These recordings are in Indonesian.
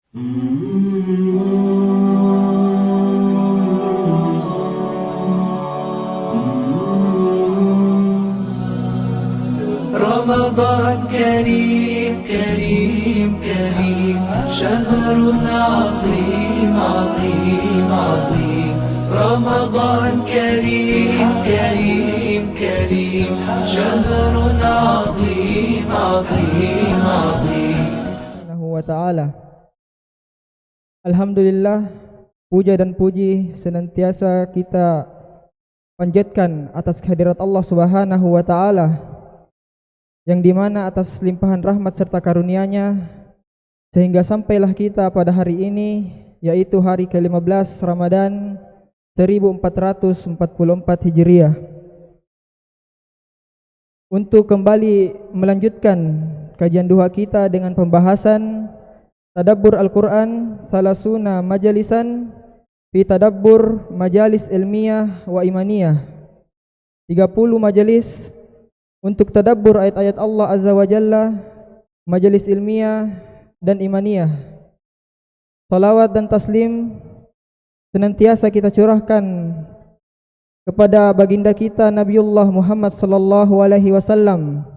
رمضان كريم كريم كريم، شهر عظيم عظيم عظيم. رمضان كريم كريم كريم، شهر عظيم عظيم عظيم. Subhanahu wa ta'ala. Alhamdulillah, puja dan puji senantiasa kita panjatkan atas kehadirat Allah Subhanahu wa ta'ala, yang dimana atas limpahan rahmat serta karunia-Nya sehingga sampailah kita pada hari ini, yaitu hari ke-15 Ramadan 1444 Hijriah, untuk kembali melanjutkan kajian duha kita dengan pembahasan Tadabbur Al-Quran Salasuna Majalisan fi Tadabbur Majalis Ilmiah wa Imaniyah, 30 majalis untuk tadabbur ayat-ayat Allah Azza wa Jalla, majalis ilmiah dan imaniyah. Salawat dan taslim senantiasa kita curahkan kepada baginda kita Nabiullah Muhammad sallallahu alaihi wasallam,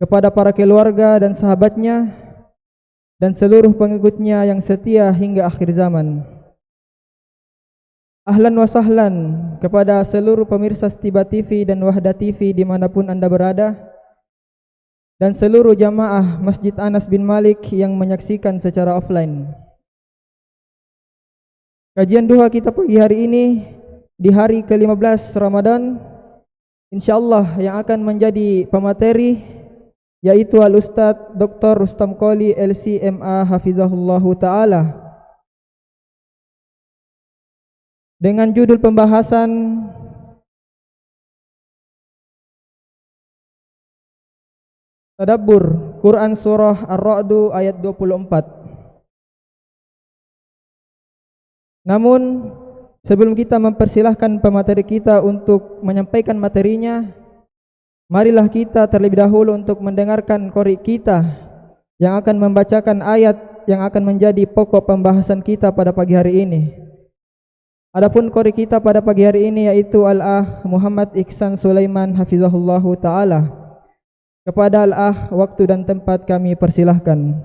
kepada para keluarga dan sahabatnya dan seluruh pengikutnya yang setia hingga akhir zaman. Ahlan wa sahlan kepada seluruh pemirsa Stiba TV dan Wahda TV dimanapun Anda berada, dan seluruh jamaah Masjid Anas bin Malik yang menyaksikan secara offline. Kajian duha kita pagi hari ini di hari ke-15 Ramadan, insyaallah yang akan menjadi pemateri yaitu Al-Ustadz Dr. Rustam Qoli LCMA Hafizahullahu Ta'ala, dengan judul pembahasan Tadabbur Quran Surah Ar-Ra'du ayat 24. Namun sebelum kita mempersilahkan pemateri kita untuk menyampaikan materinya, marilah kita terlebih dahulu untuk mendengarkan qori kita yang akan membacakan ayat yang akan menjadi pokok pembahasan kita pada pagi hari ini. Adapun qori kita pada pagi hari ini yaitu Al-Akh Muhammad Iksan Sulaiman Hafizahullahu Ta'ala. Kepada Al-Akh, waktu dan tempat kami persilahkan.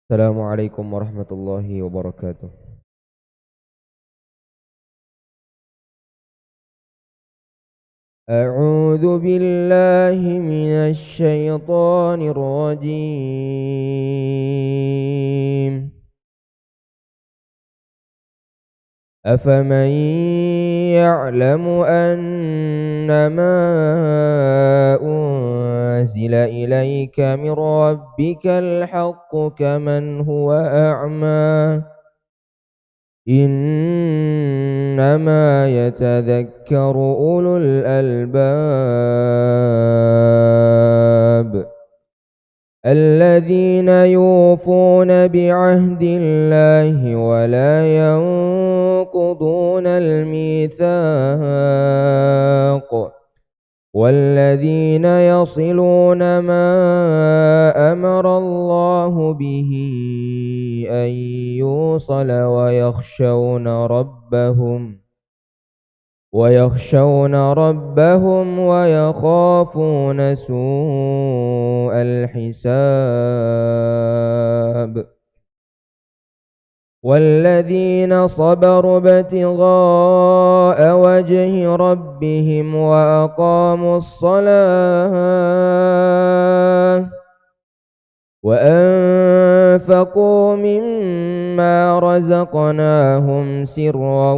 Assalamualaikum warahmatullahi wabarakatuh. A'udzu billahi minasy syaithanir rajim. Afaman ya'lamu annama unzila ilaika min rabbikal haqqu kaman huwa a'ma. Innama yatadhakkaru ulul albab alladzina yufuna bi'ahdillahi wa la yanquduna al-mitsaq والذين يصلون ما أمر الله به أن يوصل ويخشون ربهم ويخافون سوء الحساب والذين صبروا ابتغاء وجه ربهم وأقاموا الصلاة وأنفقوا مما رزقناهم سرا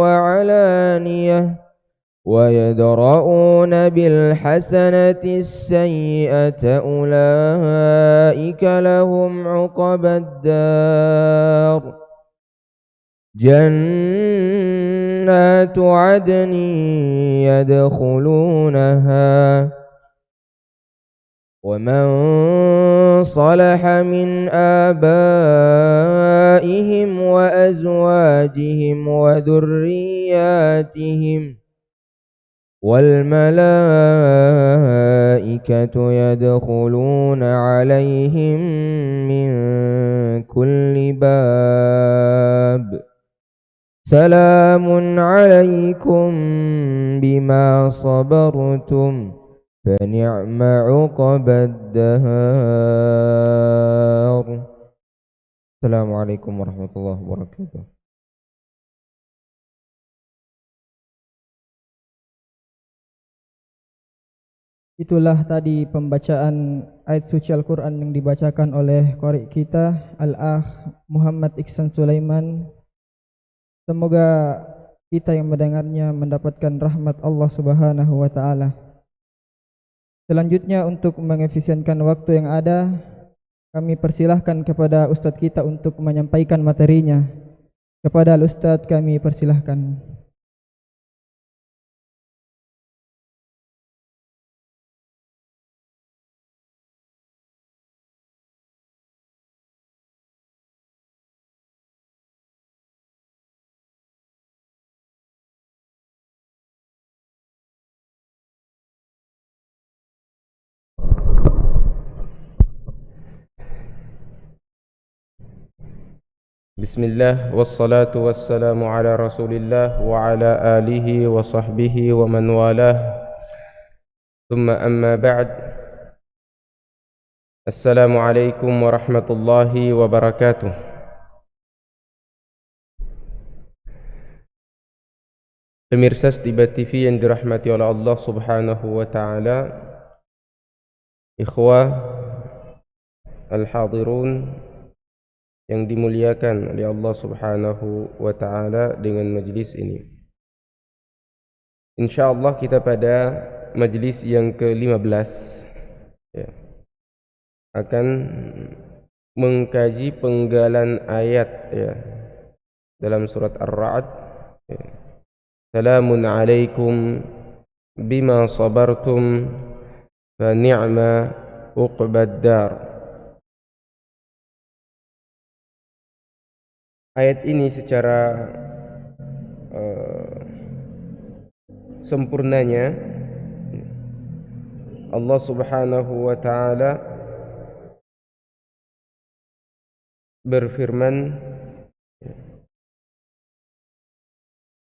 وعلانية ويدرؤون بالحسنة السيئة أولئك لهم عقبى الدار جنات عدن يدخلونها ومن صلح من آبائهم وأزواجهم وذرياتهم والملائكة يدخلون عليهم من كل باب سلام عليكم بما صبرتم فنعم عقبى الدهار. السلام عليكم ورحمة الله وبركاته. Itulah tadi pembacaan ayat suci Al-Quran yang dibacakan oleh qari kita Al-Akh Muhammad Iksan Sulaiman. Semoga kita yang mendengarnya mendapatkan rahmat Allah Subhanahu wa taala. Selanjutnya, untuk mengefisienkan waktu yang ada, kami persilahkan kepada ustadz kita untuk menyampaikan materinya. Kepada Al-Ustadz kami persilahkan. Bismillah wassalatu wassalamu ala rasulillah wa ala alihi wa sahbihi wa man walah. Thumma amma ba'd. Assalamualaikum warahmatullahi wabarakatuh. Pemirsa Setiba TV yang dirahmati oleh Allah Subhanahu wa taala, ikhwah al-hadirun yang dimuliakan oleh Allah Subhanahu wa taala dengan majlis ini. Insyaallah kita pada majlis yang ke-15 ya, akan mengkaji penggalan ayat ya, dalam surat Ar-Ra'd ya. Salamun alaikum bima sabartum fa ni'ma uqbad dar. Ayat ini secara sempurnanya Allah Subhanahu wa taala berfirman,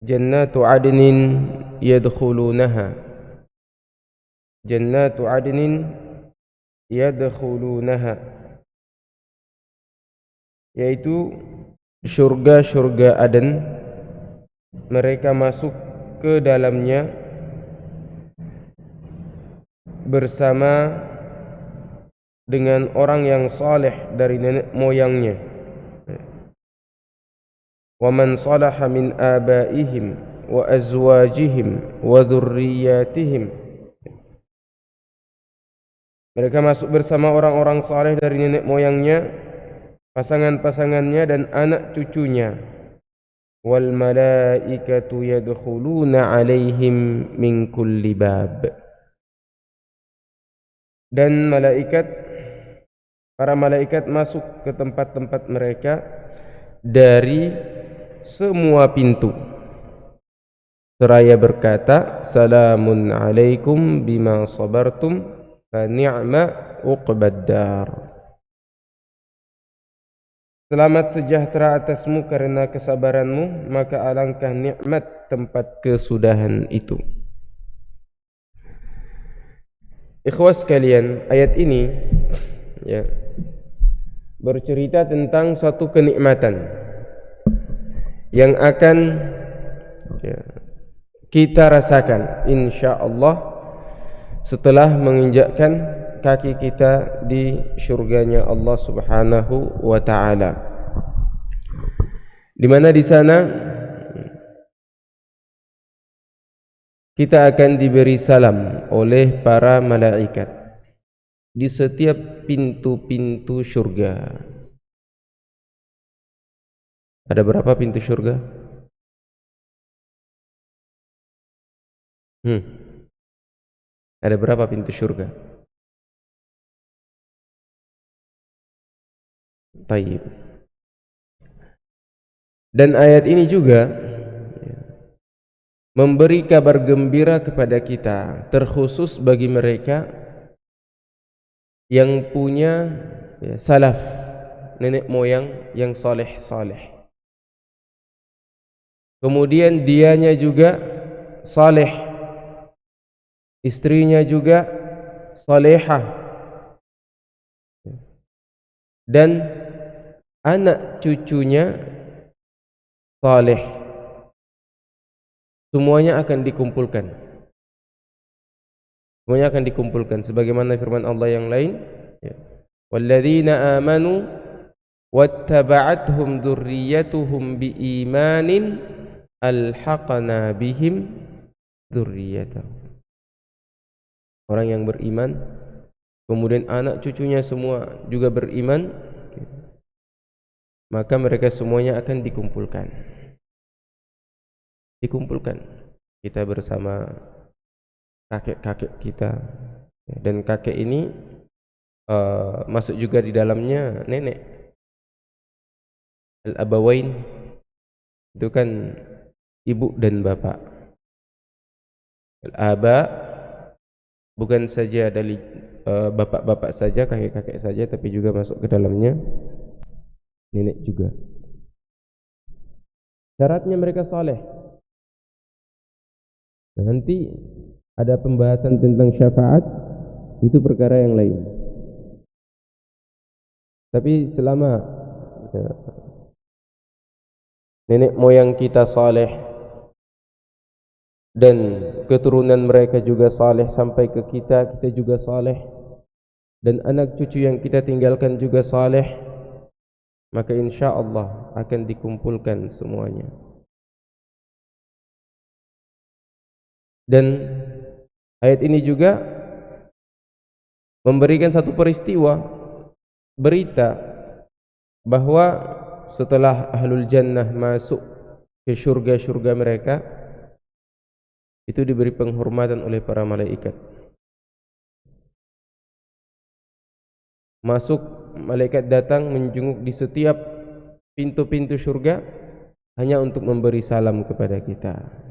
Jannatu adnin yadkhulunaha, Jannatu adnin yadkhulunaha, yaitu syurga-syurga Aden, mereka masuk ke dalamnya bersama dengan orang yang saleh dari nenek moyangnya. Wa man salaha min abaihim wa azwajihim wa dzurriyyatihim, mereka masuk bersama orang-orang saleh dari nenek moyangnya, pasangan-pasangannya dan anak cucunya. Wal malaikatu yadkhuluna alaihim min kulli bab, dan para malaikat masuk ke tempat-tempat mereka dari semua pintu seraya berkata, salamun alaikum bima sabartum fa ni'ma uqbad dar. Selamat sejahtera atasmu karena kesabaranmu, maka alangkah nikmat tempat kesudahan itu. Ikhwas sekalian, ayat ini ya, bercerita tentang suatu kenikmatan yang akan ya, kita rasakan insyaallah setelah menginjakkan kaki kita di syurganya Allah Subhanahu wa taala, di mana di sana kita akan diberi salam oleh para malaikat di setiap pintu-pintu syurga. Ada berapa pintu syurga? Ada berapa pintu syurga? Taib. Dan ayat ini juga memberi kabar gembira kepada kita, terkhusus bagi mereka yang punya salaf, nenek moyang yang saleh. Kemudian dianya juga saleh, istrinya juga salehah, dan anak cucunya saleh. Semuanya akan dikumpulkan. Semuanya akan dikumpulkan sebagaimana firman Allah yang lain, walladzina amanu wattaba'athum dzurriyyatuhum biimanin alhaqna bihim dzurriyyatahum. Orang yang beriman kemudian anak cucunya semua juga beriman, maka mereka semuanya akan dikumpulkan. Kita bersama kakek-kakek kita, dan kakek ini masuk juga di dalamnya nenek. Al-abawain itu kan ibu dan bapak. Al-aba bukan saja dari bapak-bapak saja, kakek-kakek saja, tapi juga masuk ke dalamnya nenek juga. Syaratnya mereka saleh. Nanti ada pembahasan tentang syafaat, itu perkara yang lain. Tapi selama nenek moyang kita saleh dan keturunan mereka juga saleh sampai ke kita juga saleh, dan anak cucu yang kita tinggalkan juga saleh, maka insya Allah akan dikumpulkan semuanya. Dan ayat ini juga memberikan satu peristiwa, berita bahwa setelah ahlul jannah masuk ke syurga-syurga mereka, itu diberi penghormatan oleh para malaikat. Masuk, malaikat datang menjenguk di setiap pintu-pintu syurga hanya untuk memberi salam kepada kita.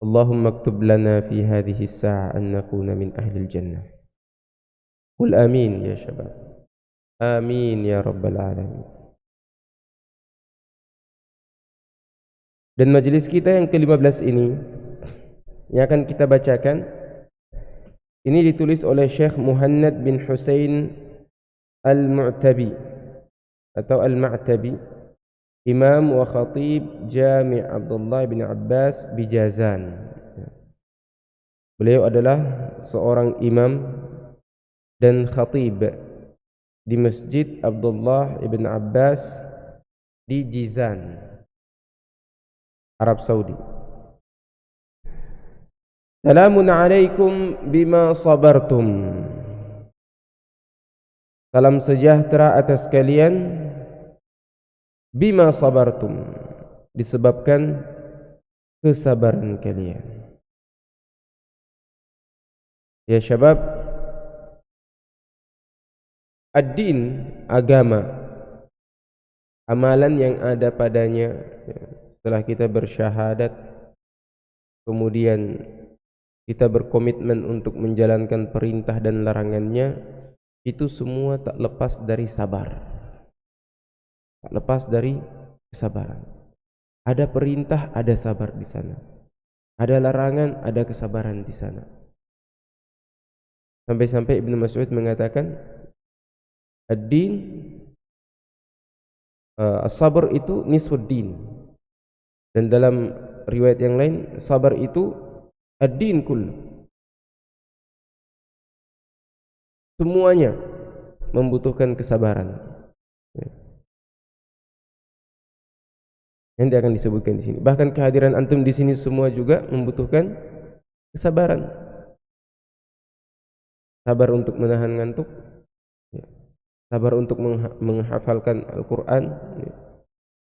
Allahumma aktub lana fi hadhihi as-sa'a an nakuna min ahli al-jannah. Qul amin ya syabab. Amin ya rabbal alamin. Dan majelis kita yang ke-15 ini yang akan kita bacakan, ini ditulis oleh Syekh Muhannad bin Husain Al-Mu'tabi atau Al-Ma'tabi, Imam wa Khatib Jami' Abdullah bin Abbas Bijazan. Beliau adalah seorang imam dan khatib di Masjid Abdullah ibn Abbas di Jizan, Arab Saudi. Salamun alaikum bima sabartum. Salam sejahtera atas kalian bima sabartum, disebabkan kesabaran kalian. Ya syabab, ad-din, agama, amalan yang ada padanya setelah kita bersyahadat, kemudian kita berkomitmen untuk menjalankan perintah dan larangannya, itu semua tak lepas dari sabar. Tak lepas dari kesabaran. Ada perintah, ada sabar di sana. Ada larangan, ada kesabaran di sana. Sampai-sampai Ibnu Mas'ud mengatakan, ad-din, as-sabr itu nisfuddin. Dan dalam riwayat yang lain, sabar itu ad-din kullu. Semuanya membutuhkan kesabaran. Nanti akan disebutkan di sini. Bahkan kehadiran antum di sini semua juga membutuhkan kesabaran. Sabar untuk menahan ngantuk, sabar untuk menghafalkan Al-Quran,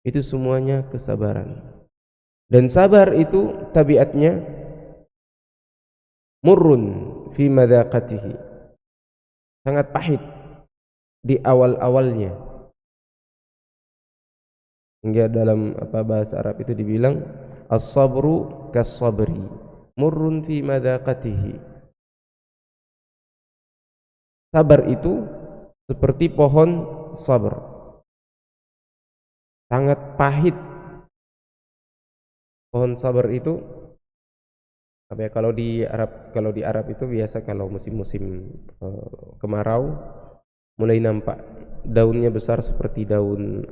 itu semuanya kesabaran. Dan sabar itu tabiatnya murrun fi madaqatihi, sangat pahit di awal-awalnya. Hingga dalam bahasa Arab itu dibilang As-sabru kas-sabri murrun fi madaqatihi. Sabar itu seperti pohon sabar, sangat pahit. Pohon sabar itu apa ya, kalau di Arab itu biasa kalau musim-musim kemarau mulai nampak daunnya besar seperti daun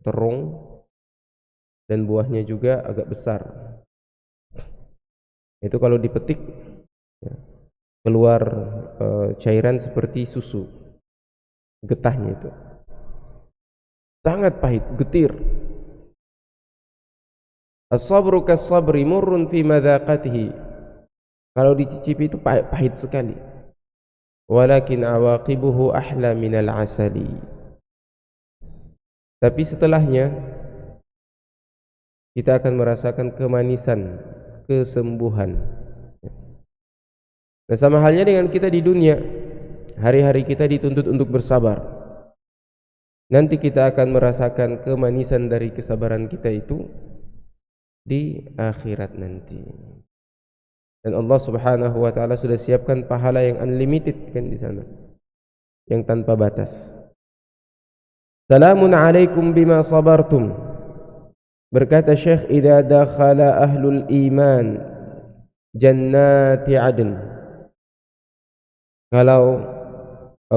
terung, dan buahnya juga agak besar. Itu kalau dipetik ya, keluar cairan seperti susu, getahnya itu sangat pahit, getir. As-sabru kas-sabri murrun fi madaqatihi. Kalau dicicipi itu pahit sekali. Walakin awaqibuhu ahla minal asali. Tapi setelahnya kita akan merasakan kemanisan, kesembuhan. Nah, sama halnya dengan kita di dunia. Hari-hari kita dituntut untuk bersabar. Nanti kita akan merasakan kemanisan dari kesabaran kita itu di akhirat nanti. Dan Allah Subhanahu wa taala sudah siapkan pahala yang unlimited kan di sana, yang tanpa batas. Salamun alaikum bima sabartum. Berkata Syekh, idza dakhala ahlul iman jannati adn. Kalau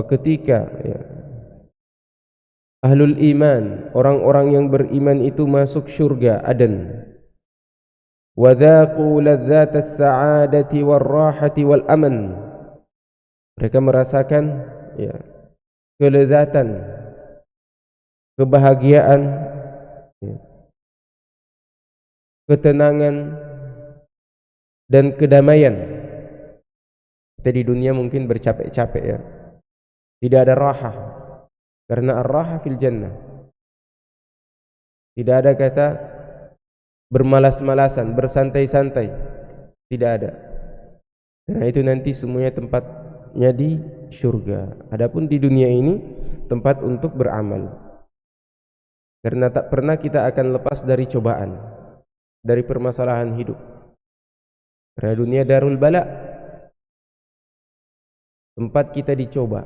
ketika ya, ahlul iman, orang-orang yang beriman itu masuk syurga Aden, وَذَاقُوا لَذَّاتَ السَّعَادَةِ وَالرَّاحَةِ وَالْأَمَنِ. Mereka merasakan ya, kelezatan, kebahagiaan, ya, ketenangan dan kedamaian. Kita di dunia mungkin bercapek-capek ya, tidak ada raha, karena ar-raha fil jannah. Tidak ada kata bermalas-malasan, bersantai-santai, tidak ada. Karena itu nanti semuanya tempatnya di surga. Adapun di dunia ini tempat untuk beramal. Karena tak pernah kita akan lepas dari cobaan, dari permasalahan hidup. Karena dunia darul bala, tempat kita dicoba.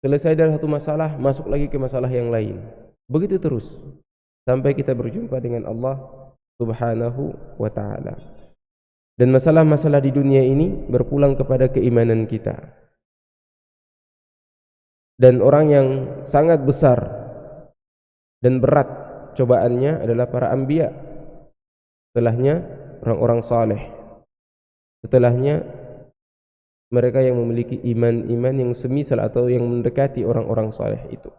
Selesai dari satu masalah, masuk lagi ke masalah yang lain. Begitu terus sampai kita berjumpa dengan Allah Subhanahu wa ta'ala. Dan masalah-masalah di dunia ini berpulang kepada keimanan kita. Dan orang yang sangat besar dan berat cobaannya adalah para anbiya. Setelahnya orang-orang saleh. Setelahnya mereka yang memiliki iman-iman yang semisal atau yang mendekati orang-orang saleh itu.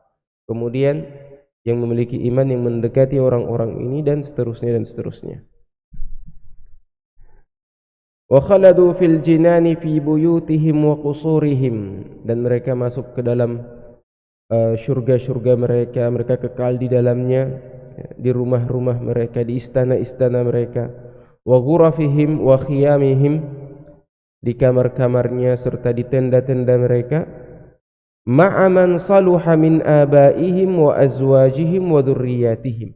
Kemudian yang memiliki iman yang mendekati orang-orang ini, dan seterusnya dan seterusnya. Wa khaladu fil jinani fi buyutihim wa qusurihim. Dan mereka masuk ke dalam syurga-syurga mereka, mereka kekal di dalamnya, di rumah-rumah mereka, di istana-istana mereka. Wa ghurafihim wa khiyamihim, di kamar-kamarnya serta di tenda-tenda mereka. Ma'aman saluha min abaihim wa azwajihim wa dzurriyyatihim,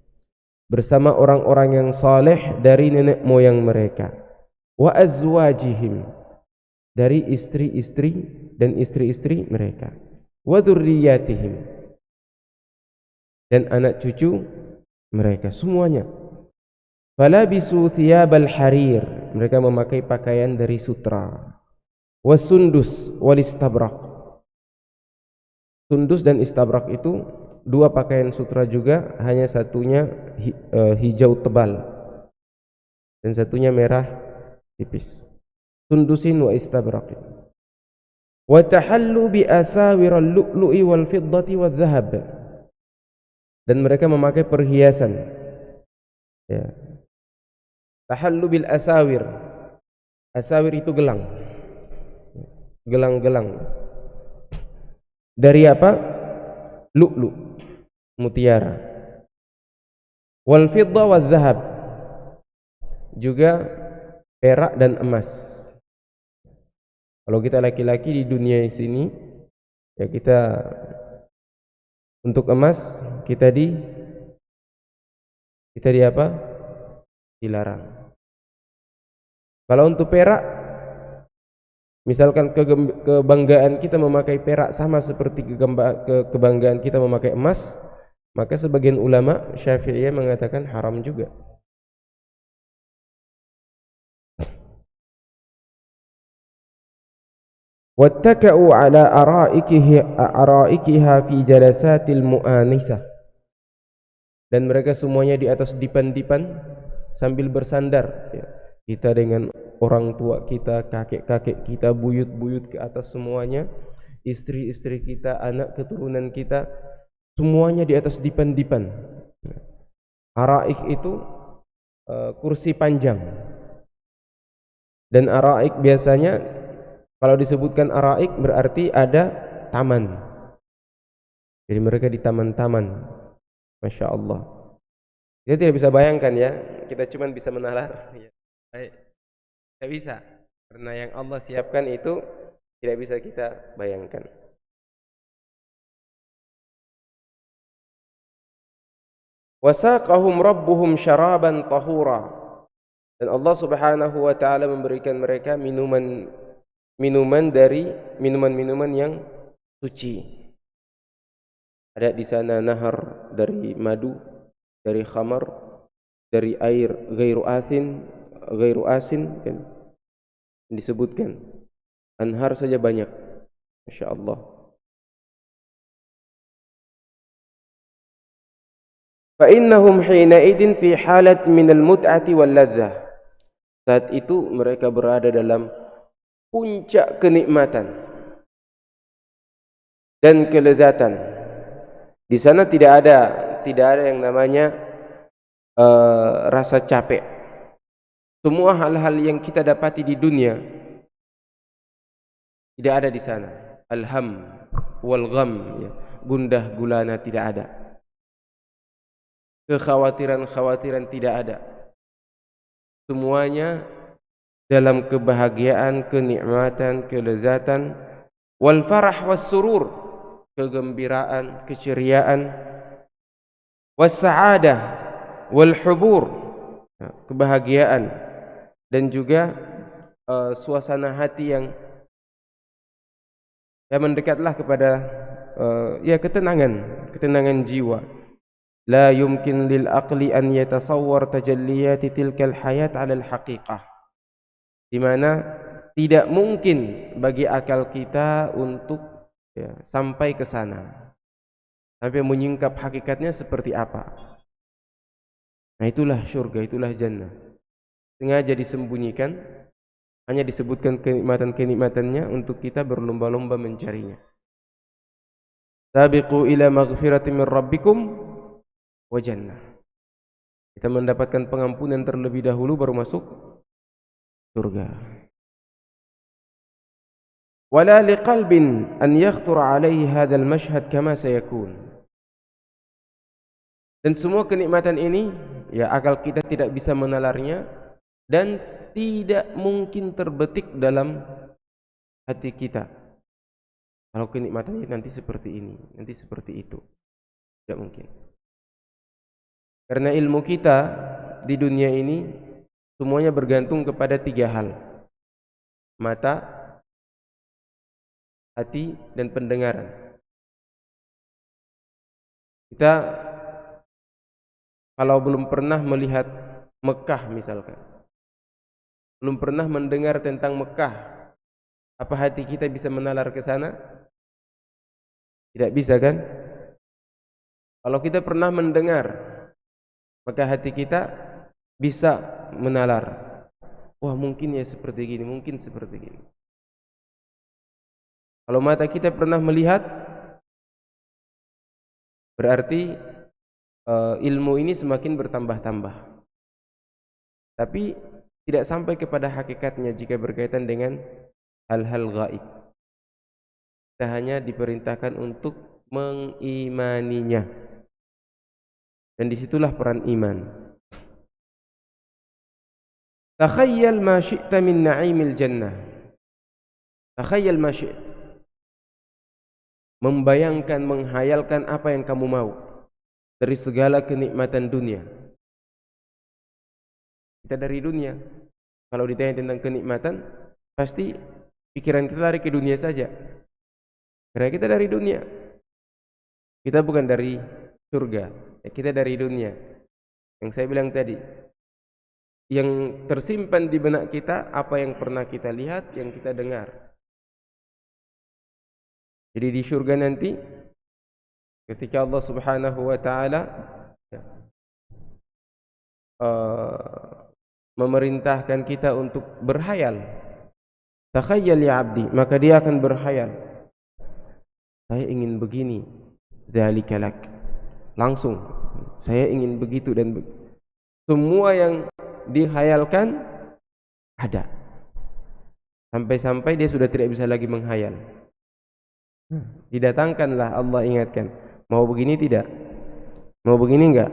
bersama orang-orang yang saleh dari nenek moyang mereka, wa azwajihim, dari istri-istri dan istri-istri mereka, wa dzurriyyatihim, dan anak cucu mereka semuanya. Falabisu thiyabal harir, mereka memakai pakaian dari sutra, wasundus wal istabrak. Sundus dan istabrak itu dua pakaian sutra juga, hanya satunya hijau tebal dan satunya merah tipis. Sundusin wa istabrak. Wa tahallu bi asawiral lu'lu'i wal fiddati wal dhahab, dan mereka memakai perhiasan ya. Tahallu bil asawir. Asawir itu gelang. Gelang-gelang. Dari apa? Lu'lu', mutiara. Wal fidda wal dhahab, juga perak dan emas. Kalau kita laki-laki di dunia sini ya, kita untuk emas kita di apa? dilarang. Kalau untuk perak, misalkan kebanggaan kita memakai perak sama seperti kebanggaan kita memakai emas, maka sebagian ulama Syafi'iyah mengatakan haram juga. Wattaka'u ala ara'ikiha fi jalasatil mu'anisah. Dan mereka semuanya di atas dipan-dipan sambil bersandar, ya. Kita dengan orang tua kita, kakek-kakek kita, buyut-buyut ke atas semuanya, istri-istri kita, anak keturunan kita, semuanya di atas dipan-dipan. Araik itu kursi panjang. Dan araik biasanya kalau disebutkan araik berarti ada taman. Jadi mereka di taman-taman. Masya Allah. Kita tidak bisa bayangkan ya, kita cuma bisa menalar. Tidak bisa, karena yang Allah siapkan itu tidak bisa kita bayangkan. Wasaqahum rabbuhum syaraban tahura. Dan Allah Subhanahu wa taala memberikan mereka minuman dari minuman-minuman yang suci. Ada di sana nahar dari madu, dari khamar, dari air ghairu asin kan disebutkan. Anhar saja banyak. Masya Allah. Fa innahum hina idin fi halat min al-mut'ati wal ladzah. Saat itu mereka berada dalam puncak kenikmatan dan kelezatan. Di sana tidak ada yang namanya rasa capek. Semua hal-hal yang kita dapati di dunia tidak ada di sana. Alham wal gham, ya. Gundah gulana tidak ada. Kekhawatiran tidak ada. Semuanya dalam kebahagiaan, kenikmatan, kelezatan, wal farah was surur, kegembiraan, keceriaan, was sa'adah wal hubur, kebahagiaan, dan juga suasana hati yang mendekatlah kepada ketenangan jiwa. La yumkin lil aqli an yatasawwar tajalliyati tilkal hayat 'ala al haqiqah. Di mana tidak mungkin bagi akal kita untuk sampai ke sana, sampai menyingkap hakikatnya seperti apa. Nah, itulah surga, itulah jannah. Sengaja disembunyikan, hanya disebutkan kenikmatan-kenikmatannya untuk kita berlomba-lomba mencarinya. Sabiqu ila maghfiratin min rabbikum wa jannah. Kita mendapatkan pengampunan terlebih dahulu baru masuk surga. Wala liqalbin an yakhtur alaihi hadzal mashhad kama sayakun. Dan semua kenikmatan ini, akal kita tidak bisa menalarnya dan tidak mungkin terbetik dalam hati kita. Kalau kenikmatannya nanti seperti ini, nanti seperti itu, tidak mungkin. Karena ilmu kita di dunia ini semuanya bergantung kepada 3 hal: mata, hati, dan pendengaran. Kita kalau belum pernah melihat Mekah misalkan, belum pernah mendengar tentang Mekah, apa hati kita bisa menalar ke sana? Tidak bisa kan? Kalau kita pernah mendengar, maka hati kita bisa menalar. Wah, mungkin ya seperti gini, mungkin seperti gini. Kalau mata kita pernah melihat, berarti ilmu ini semakin bertambah-tambah. Tapi tidak sampai kepada hakikatnya jika berkaitan dengan hal-hal gaib. Kita hanya diperintahkan untuk mengimaninya. Dan disitulah peran iman. Takhayyal ma syi'ta min na'imil jannah. Takhayyal ma syi'ta. Membayangkan, menghayalkan apa yang kamu mau dari segala kenikmatan dunia. Kita dari dunia. Kalau ditanya tentang kenikmatan, pasti pikiran kita lari ke dunia saja. Karena kita dari dunia. Kita bukan dari surga, kita dari dunia. Yang saya bilang tadi, yang tersimpan di benak kita apa yang pernah kita lihat, yang kita dengar. Jadi di surga nanti ketika Allah Subhanahu wa taala memerintahkan kita untuk berhayal, takhayyal ya abdi, maka dia akan berhayal, saya ingin begini, dzalika lak, langsung saya ingin begitu dan semua yang dihayalkan ada, sampai-sampai dia sudah tidak bisa lagi menghayal. Didatangkanlah, Allah ingatkan, mau begini tidak? Mau begini enggak?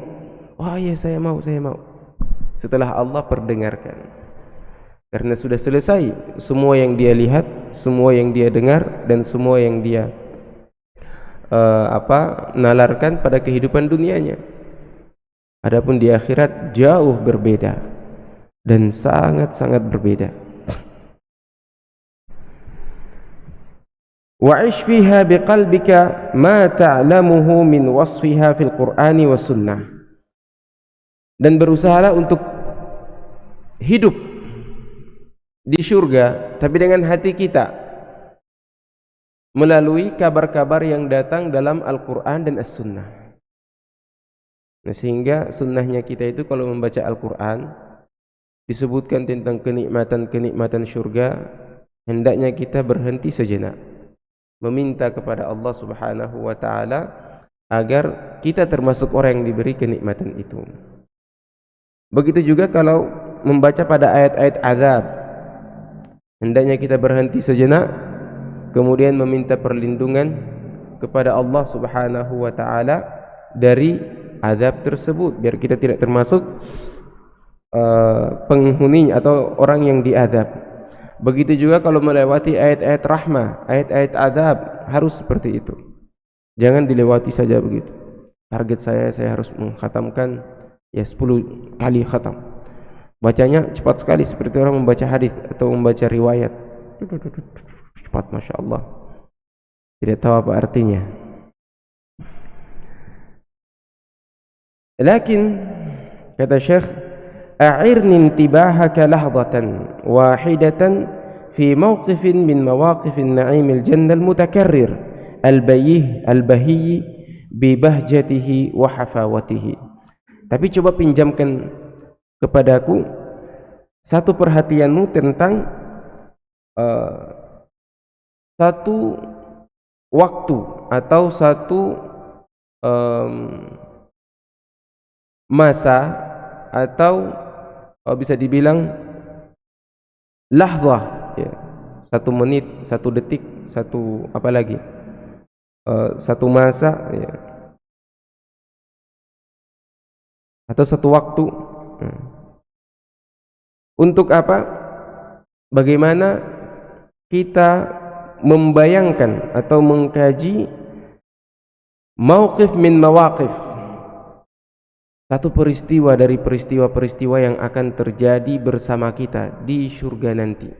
Oh iya saya mau. Setelah Allah perdengarkan, karena sudah selesai semua yang dia lihat, semua yang dia dengar, dan semua yang dia nalarkan pada kehidupan dunianya. Adapun di akhirat jauh berbeda dan sangat-sangat berbeda. Wa'ish fiha biqalbika ma ta'lamuhu min wasfiha fil Qur'ani was sunnah. Dan berusahalah untuk hidup di surga tapi dengan hati kita melalui kabar-kabar yang datang dalam Al-Qur'an dan As-Sunnah. Nah, sehingga sunnahnya kita itu kalau membaca Al-Qur'an disebutkan tentang kenikmatan-kenikmatan surga, hendaknya kita berhenti sejenak, meminta kepada Allah Subhanahu wa taala agar kita termasuk orang yang diberi kenikmatan itu. Begitu juga kalau membaca pada ayat-ayat azab, hendaknya kita berhenti sejenak kemudian meminta perlindungan kepada Allah Subhanahu wa taala dari azab tersebut, biar kita tidak termasuk penghuni atau orang yang diazab. Begitu juga kalau melewati ayat-ayat rahmah, ayat-ayat azab, harus seperti itu. Jangan dilewati saja begitu. Target saya harus mengkhatamkan 10 kali khatam. Bacanya cepat sekali seperti orang membaca hadis atau membaca riwayat. Cepat, Masya Allah. Tidak tahu apa artinya. Lakin kata Syekh, a'irni intibahaka lahdatan wahidatan fi mawqifin min mawaqifin na'imil jannah al-mutakarrir al-bahiyyi bi bahjatihi wa hafawatihi. Tapi coba pinjamkan kepadaku satu perhatianmu tentang satu waktu atau satu masa atau bisa dibilang lahzah, ya, 1 menit, 1 detik, satu masa, ya, atau satu waktu. Untuk apa? Bagaimana kita membayangkan atau mengkaji mauqif min mawaqif, satu peristiwa dari peristiwa-peristiwa yang akan terjadi bersama kita di surga nanti.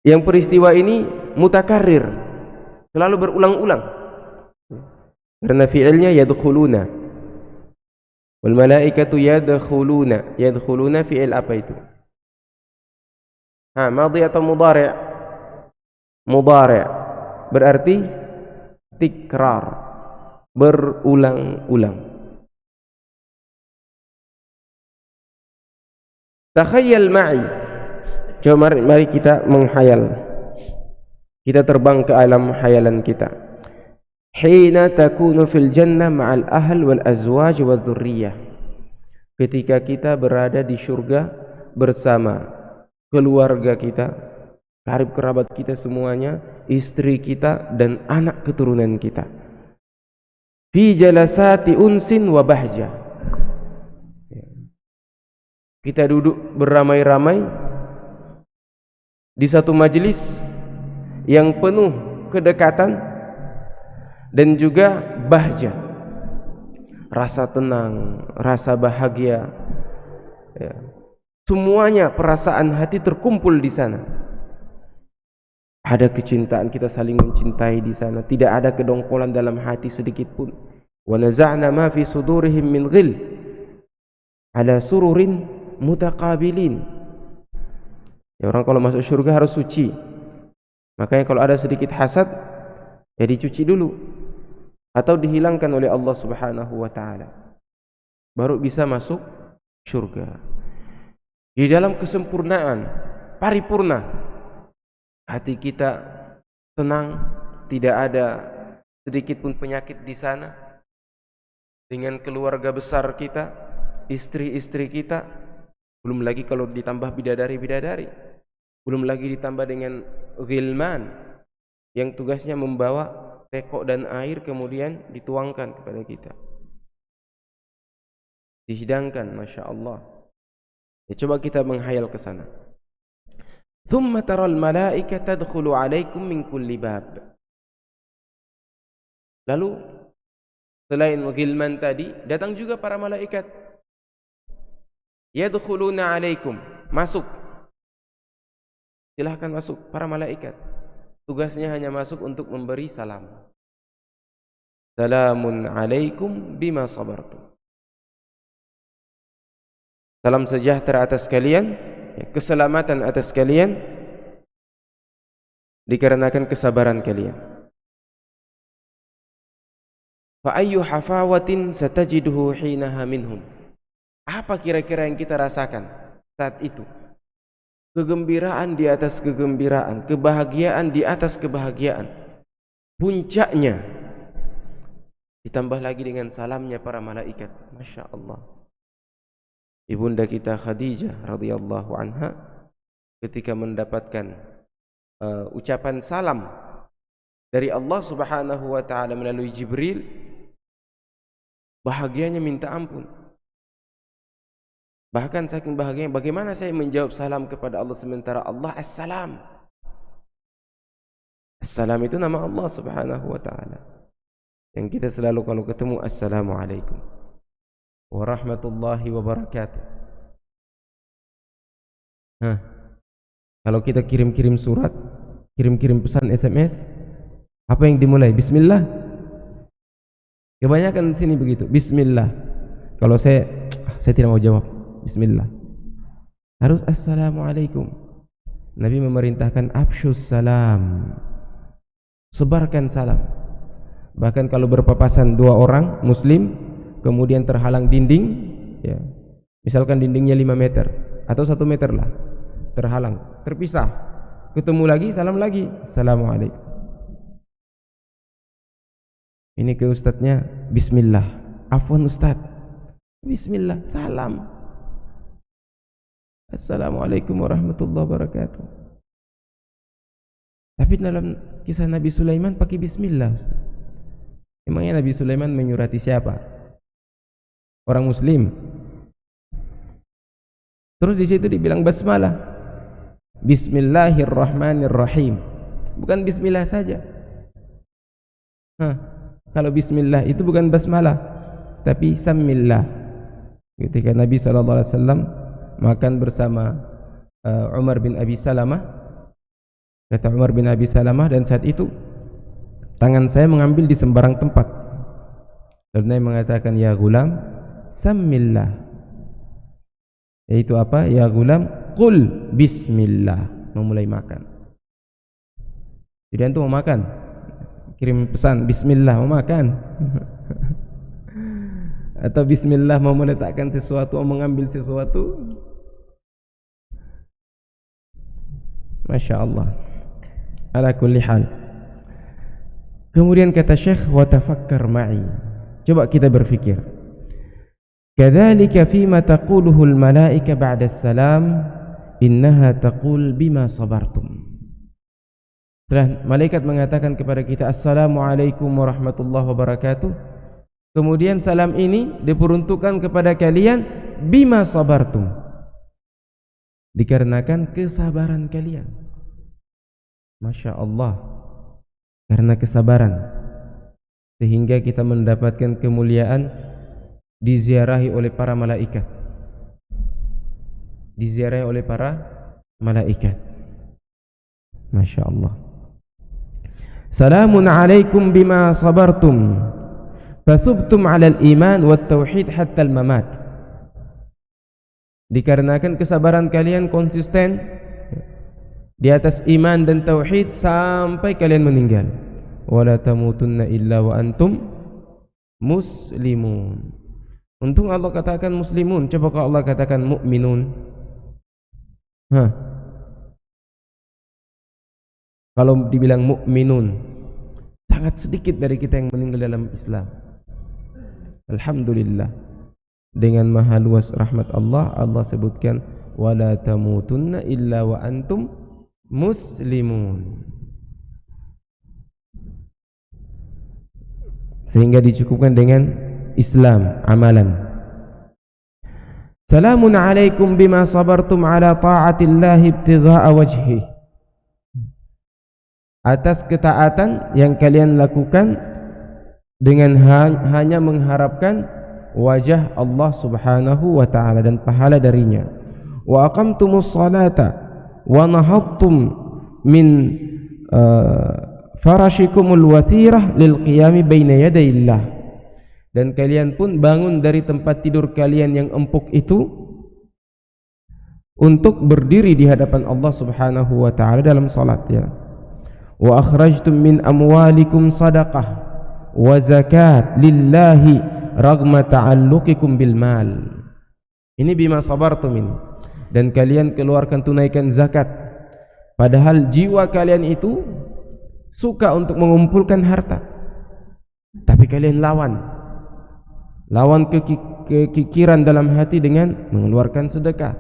Yang peristiwa ini mutakarrir, selalu berulang-ulang. Karena fi'ilnya yadkhuluna. Wal malaikatu yadkhuluna. Yadkhuluna fi'il apa itu? Madhi atau mudhari'? Mudhari'. Berarti tikrar, berulang-ulang. Takhayyal ma'i. Coba mari kita menghayal. Kita terbang ke alam hayalan kita. Hina takunu fil jannah ma'al ahl wal azwaj wal dzurriyyah. Ketika kita berada di surga bersama keluarga kita, karib kerabat kita semuanya, istri kita dan anak keturunan kita. Fi jalasati unsin wa bahjah. Kita duduk beramai-ramai di satu majelis yang penuh kedekatan dan juga bahja, rasa tenang, rasa bahagia, ya. Semuanya perasaan hati terkumpul di sana. Ada kecintaan, kita saling mencintai di sana. Tidak ada kedongkolan dalam hati sedikit pun. Wa naza'na ma fi sudurihim min ghil ala sururin mutaqabilin. Ya, orang kalau masuk surga harus suci. Makanya kalau ada sedikit hasad, ya dicuci dulu atau dihilangkan oleh Allah Subhanahu wa taala. Baru bisa masuk surga. Di dalam kesempurnaan paripurna, hati kita tenang, tidak ada sedikit pun penyakit di sana. Dengan keluarga besar kita, istri-istri kita, belum lagi kalau ditambah bidadari-bidadari, belum lagi ditambah dengan ghilman yang tugasnya membawa tekok dan air kemudian dituangkan kepada kita, dihidangkan, Masya Allah. Ya, coba kita menghayal ke sana. Thumma taral malaika tadkhulu alaikum min kulli bab. Lalu selain ghilman tadi, datang juga para malaikat. Yadkhuluna alaikum, masuk. Silahkan masuk para malaikat. Tugasnya hanya masuk untuk memberi salam. Salamun alaikum bima sabartum. Salam sejahtera atas kalian, keselamatan atas kalian dikarenakan kesabaran kalian. Fa ayyu hafawatin satajiduhu hinaha minhum. Apa kira-kira yang kita rasakan saat itu? Kegembiraan di atas kegembiraan, kebahagiaan di atas kebahagiaan. Puncaknya ditambah lagi dengan salamnya para malaikat. Masya Allah. Ibunda kita Khadijah radhiyallahu anha ketika mendapatkan ucapan salam dari Allah Subhanahu wa taala melalui Jibril, bahagianya minta ampun. Bahkan saking bahagianya, bagaimana saya menjawab salam kepada Allah sementara Allah As-Salam. As-Salam itu nama Allah Subhanahu wa taala. Yang kita selalu kalau ketemu Assalamualaikum warahmatullahi wabarakatuh. Kalau kita kirim-kirim surat, kirim-kirim pesan SMS, apa yang dimulai? Bismillah. Kebanyakan di sini begitu, Bismillah. Kalau saya tidak mau jawab, Bismillah. Harus Assalamualaikum. Nabi memerintahkan afsyus salam, sebarkan salam. Bahkan kalau berpapasan dua orang Muslim, kemudian terhalang dinding, ya, misalkan dindingnya 5 meter atau 1 meter lah, terhalang, terpisah, ketemu lagi, salam lagi, Assalamualaikum. Ini ke ustadznya, Bismillah. Afwan ustadz, Bismillah, salam. Assalamualaikum warahmatullahi wabarakatuh. Tapi dalam kisah Nabi Sulaiman pakai Bismillah, ustaz. Emangnya Nabi Sulaiman menyurati siapa? Orang Muslim. Terus di situ dibilang basmalah, Bismillahirrahmanirrahim, bukan Bismillah saja. Kalau Bismillah itu bukan basmalah, tapi Sammillah. Ketika Nabi SAW makan bersama Umar bin Abi Salamah, kata Umar bin Abi Salamah, dan saat itu tangan saya mengambil di sembarang tempat. Lalu Nabi mengatakan, ya gulam, Sammillah. Yaitu apa? Ya gulam, qul Bismillah. Memulai makan. Jadi antum mau makan, kirim pesan Bismillah, mau makan. Atau Bismillah mau meletakkan sesuatu, mau mengambil sesuatu. Masya Allah. Ala kulli hal. Kemudian kata Syekh, wa tafakkar ma'i. Coba kita berfikir. Kadzalika fima taquluhu al-malaika ba'da as-salam, innaha taqul bima sabartum. Setelah malaikat mengatakan kepada kita Assalamualaikum warahmatullahi wabarakatuh, kemudian salam ini diperuntukkan kepada kalian bima sabartum, dikarenakan kesabaran kalian. Masya Allah. Karena kesabaran sehingga kita mendapatkan kemuliaan diziarahi oleh para malaikat. diziarahi oleh para malaikat. Masya Allah. Salamun alaikum bima sabartum fasubtum alal iman wat tauhid hatta al mamat. Dikarenakan kesabaran kalian konsisten di atas iman dan tauhid sampai kalian meninggal. Wala tamutunna illa wa antum muslimun. Untung Allah katakan muslimun. Coba kalau Allah katakan mukminun. Kalau dibilang mukminun, sangat sedikit dari kita yang meninggal dalam Islam. Alhamdulillah. Dengan maha luas rahmat Allah, Allah sebutkan wala tamutunna illa wa antum muslimun. Sehingga dicukupkan dengan Islam, amalan. Salamun alaikum bima sabartum ala ta'atillahi ibtigha'a wajhi. Atas ketaatan yang kalian lakukan dengan hanya mengharapkan wajah Allah Subhanahu wa ta'ala dan pahala darinya. Wa aqamtumus salata wa nahadtum min farashikumul wathirah lil qiyami baina yadayillah. Dan kalian pun bangun dari tempat tidur kalian yang empuk itu untuk berdiri di hadapan Allah Subhanahu wa ta'ala dalam salat, ya. Wa akhrajtum min amwalikum sadaqah wa zakat lillahi ragma ta'alluqikum bil mal. Ini bima sabartum ini. Dan kalian keluarkan, tunaikan zakat, padahal jiwa kalian itu suka untuk mengumpulkan harta, tapi kalian lawan kekikiran dalam hati dengan mengeluarkan sedekah,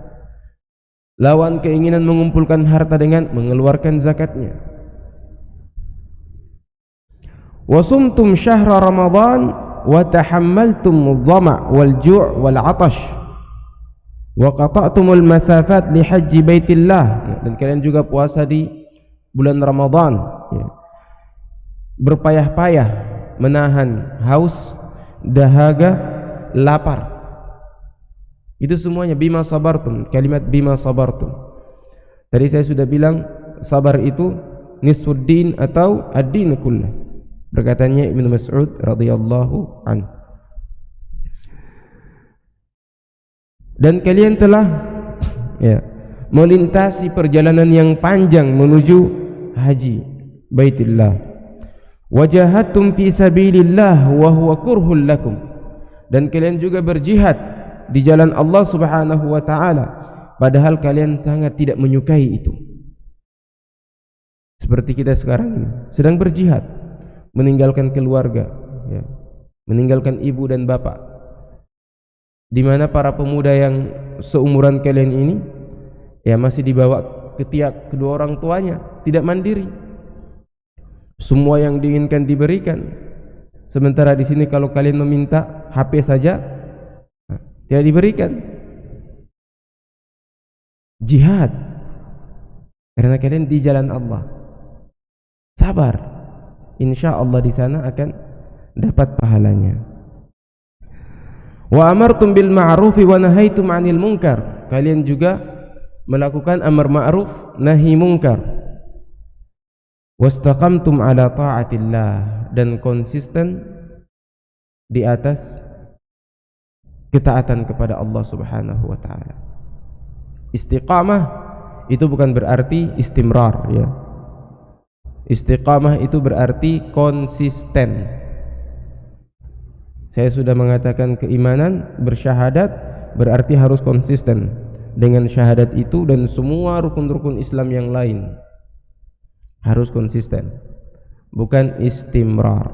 lawan keinginan mengumpulkan harta dengan mengeluarkan zakatnya. Wasumtum syahra Ramadan wa tahammaltum dhama' wal ju' wal 'atash wa qata'tumul masafat li haji baitillah. Dan kalian juga puasa di bulan Ramadan, ya. Berpayah-payah menahan haus, dahaga, lapar. Itu semuanya bima sabartum. Kalimat bima sabartum, tadi saya sudah bilang sabar itu nisfuddin atau ad-din kullah. Perkataannya Ibnu Mas'ud radhiyallahu anhu. Dan kalian telah, ya, melintasi perjalanan yang panjang menuju haji baitillah. Wajahadtum fi sabilillah wa huwa kurhul lakum. Dan kalian juga berjihad di jalan Allah Subhanahu wa ta'ala, padahal kalian sangat tidak menyukai itu. Seperti kita sekarang ini sedang berjihad, meninggalkan keluarga, ya, meninggalkan ibu dan bapak, di mana para pemuda yang seumuran kalian ini, ya, masih dibawa ketiak kedua orang tuanya, tidak mandiri. Semua yang diinginkan diberikan. Sementara di sini kalau kalian meminta HP saja tidak diberikan. Jihad karena kalian di jalan Allah. Sabar, insya Allah di sana akan dapat pahalanya. Wa amartum bil ma'rufi wa nahaitum 'anil munkar. Kalian juga melakukan amar ma'ruf nahi munkar. Wastaqamtum ala ta'atillah. Dan konsisten di atas ketaatan kepada Allah Subhanahu wa ta'ala. Istiqamah itu bukan berarti istimrar, ya. Istiqamah itu berarti konsisten. Saya sudah mengatakan keimanan, bersyahadat berarti harus konsisten dengan syahadat itu dan semua rukun-rukun Islam yang lain. Harus konsisten, bukan istimrar,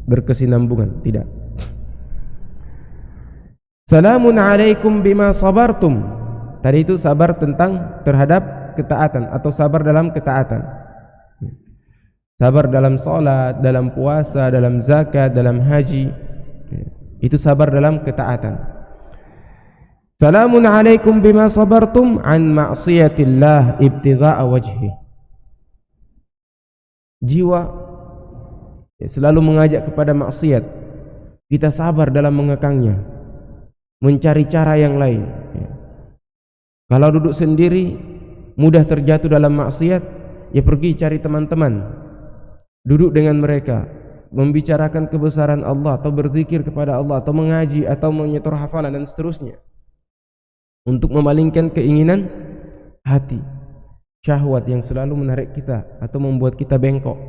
berkesinambungan, tidak. Salamun alaikum bima sabartum. Tadi itu sabar tentang terhadap ketaatan atau sabar dalam ketaatan. Sabar dalam salat, dalam puasa, dalam zakat, dalam haji. Itu sabar dalam ketaatan. Salamun alaikum bima sabartum an ma'siyatillah ibtigha'a wajhi. Jiwa, ya, selalu mengajak kepada maksiat, kita sabar dalam mengekangnya, mencari cara yang lain, ya. Kalau duduk sendiri mudah terjatuh dalam maksiat, ya pergi cari teman-teman, duduk dengan mereka, membicarakan kebesaran Allah, atau berzikir kepada Allah, atau mengaji, atau menyetor hafalan dan seterusnya, untuk memalingkan keinginan hati, syahwat yang selalu menarik kita atau membuat kita bengkok.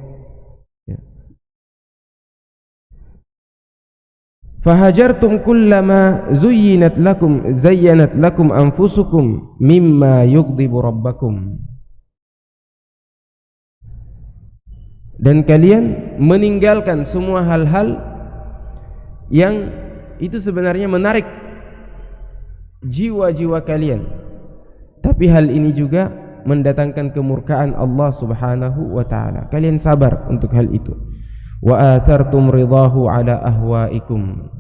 Ya. Fahajartum kullama zayyanat lakum anfusukum mimma yughdibu rabbakum. Dan kalian meninggalkan semua hal-hal yang itu sebenarnya menarik jiwa-jiwa kalian, tapi hal ini juga mendatangkan kemurkaan Allah Subhanahu wa taala. Kalian sabar untuk hal itu. Wa athartum ridahu ala ahwaikum,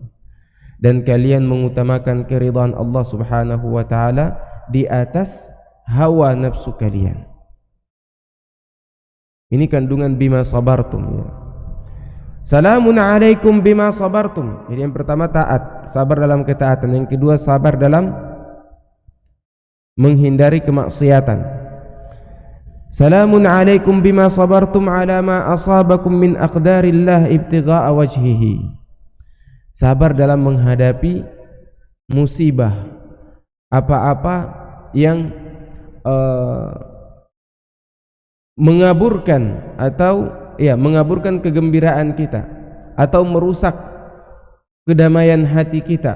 dan kalian mengutamakan keridhaan Allah Subhanahu wa taala di atas hawa nafsu kalian. Ini kandungan bima sabartum, ya. Salamun alaikum bima sabartum. Jadi yang pertama taat, sabar dalam ketaatan. Yang kedua sabar dalam menghindari kemaksiatan. Salamun alaikum bima sabartum ala ma asabakum min aqdarillah ibtigha'a wajhihi. Sabar dalam menghadapi musibah, apa-apa yang mengaburkan atau mengaburkan kegembiraan kita atau merusak kedamaian hati kita.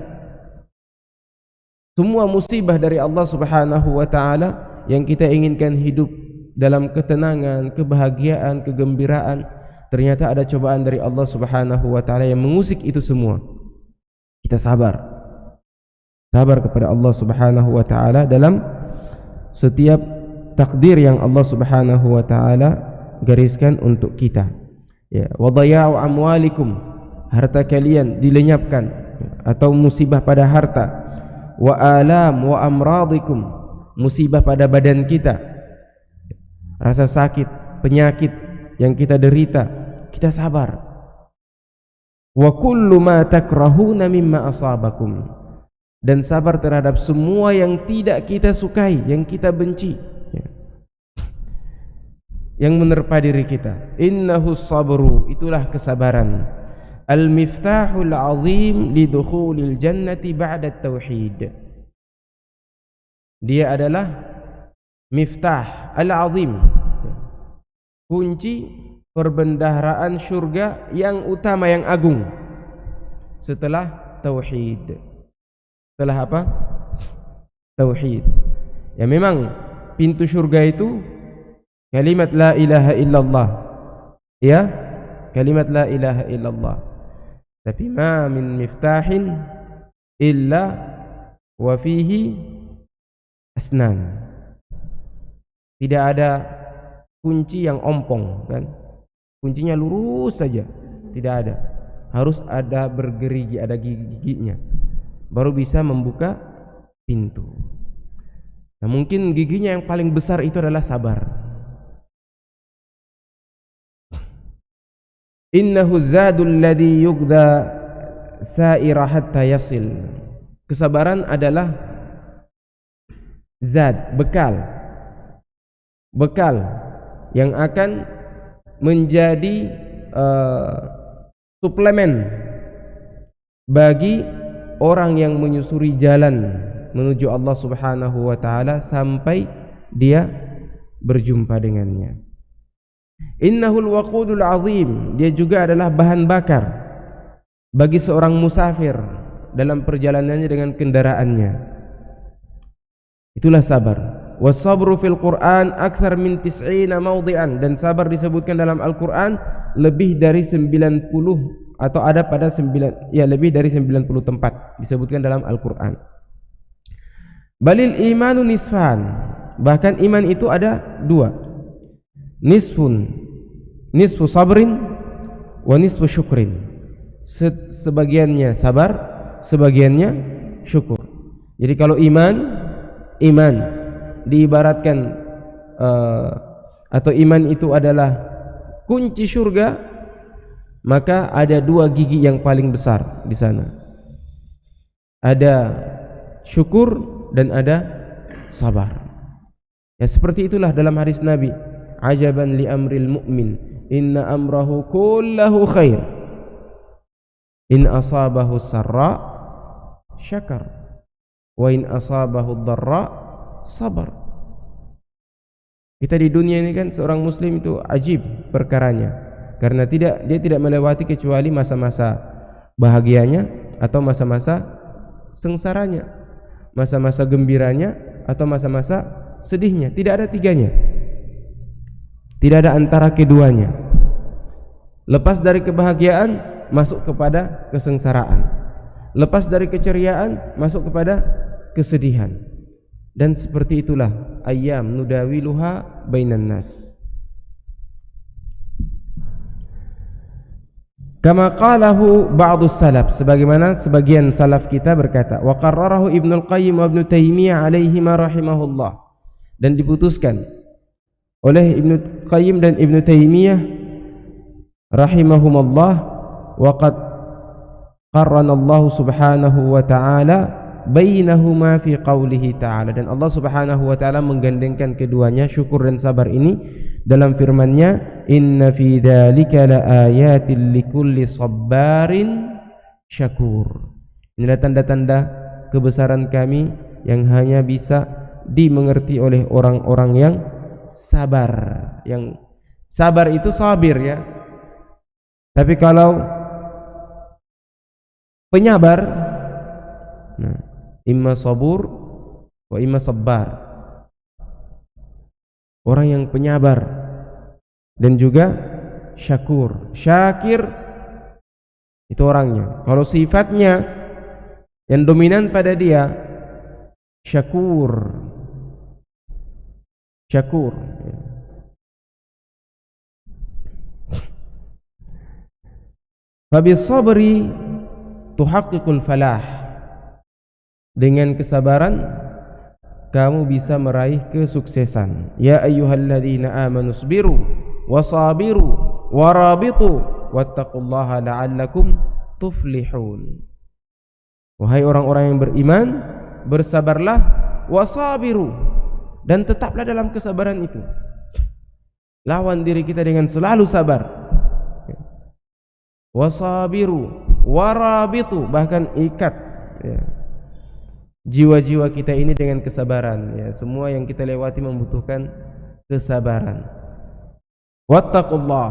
Semua musibah dari Allah Subhanahu wa taala yang kita inginkan hidup dalam ketenangan, kebahagiaan, kegembiraan, ternyata ada cobaan dari Allah Subhanahu wa taala yang mengusik itu semua. Kita sabar. Sabar kepada Allah Subhanahu wa taala dalam setiap takdir yang Allah Subhanahu wa taala gariskan untuk kita. Ya, wa daya'u amwalikum, harta kalian dilenyapkan atau musibah pada harta. Wa alam wa amradikum, musibah pada badan kita. Rasa sakit, penyakit yang kita derita, kita sabar. Wa kullu ma takrahuna mimma asabakum, dan sabar terhadap semua yang tidak kita sukai, yang kita benci, yang menerpa diri kita. Innahu sabru, itulah kesabaran. Al-miftahul azim lidukhulil jannati ba'da tauhid. Dia adalah miftah al-azim, kunci perbendaharaan syurga yang utama, yang agung setelah tauhid. Setelah apa? Tauhid. Ya, memang pintu syurga itu kalimat la ilaha illallah. Ya, kalimat la ilaha illallah. Tapi ma min miftahin illa wa fihi asnan. Tidak ada kunci yang ompong, kan? Kuncinya lurus saja, tidak ada. Harus ada bergerigi, ada gigi-giginya, baru bisa membuka pintu. Nah, mungkin giginya yang paling besar itu adalah sabar. Innahu zadul ladzi yughda sa'ira hatta yasil. Kesabaran adalah zat, bekal yang akan menjadi suplemen bagi orang yang menyusuri jalan menuju Allah Subhanahu wa taala sampai dia berjumpa dengannya. Innahul waqudul azim, dia juga adalah bahan bakar bagi seorang musafir dalam perjalanannya dengan kendaraannya. Itulah sabar. Wasabru fil Quran akthar min 90 mawdi'an, dan sabar disebutkan dalam Al-Quran lebih dari 90, atau ada pada 9, ya lebih dari 90 tempat disebutkan dalam Al-Quran. Balil imanu nisfan, bahkan iman itu ada dua, nisfu sabrin wa nisfu syukrin. Sebagiannya sabar, sebagiannya syukur. Jadi kalau iman diibaratkan atau iman itu adalah kunci surga, maka ada dua gigi yang paling besar di sana. Ada syukur dan ada sabar. Ya seperti itulah dalam hadis Nabi, ajaban li amril mu'min, inna amrahu kullahu khair, in asabahu sarra syakar, wa in asabahu dharra sabar. Kita di dunia ini kan seorang muslim itu ajib perkaranya, karena dia tidak melewati kecuali masa-masa bahagianya atau masa-masa sengsaranya, masa-masa gembiranya atau masa-masa sedihnya. Tidak ada tiganya, tidak ada antara keduanya. Lepas dari kebahagiaan masuk kepada kesengsaraan, lepas dari keceriaan masuk kepada kesedihan. Dan seperti itulah ayyam nudawiluha bainan nas. Kama qalahu ba'dus salaf, sebagaimana sebagian salaf kita berkata, wa qarrarahu Ibnu Al-Qayyim wa Ibnu Taimiyah alaihima rahimahullah, dan diputuskan oleh Ibnu Qayyim dan Ibnu Taimiyah rahimahumullah, wa qad qarrana Allah subhanahu wa ta'ala bainahuma fi qawlihi ta'ala, dan Allah subhanahu wa ta'ala menggandengkan keduanya, syukur dan sabar ini, dalam firman-Nya, inna fi dzalika laayatin likulli sabbarin syakur. Inilah tanda-tanda kebesaran kami yang hanya bisa dimengerti oleh orang-orang yang sabar. Yang sabar itu sabir ya. Tapi kalau penyabar, nah, imma sabur wa imma sabbar. Orang yang penyabar dan juga syakur. Syakir itu orangnya. Kalau sifatnya yang dominan pada dia syakur. Syakur. Fabis sabri tuhaqqiqul falah. Dengan kesabaran kamu bisa meraih kesuksesan. Ya ayyuhalladzina amanu sabiru wasabiru warabitu wattaqullaha la'allakum tuflihun. Wahai orang-orang yang beriman, bersabarlah, wasabiru, dan tetaplah dalam kesabaran itu. Lawan diri kita dengan selalu sabar. Wasabiru warabitu, bahkan ikat ya jiwa-jiwa kita ini dengan kesabaran ya. Semua yang kita lewati membutuhkan kesabaran. Wattaqullah,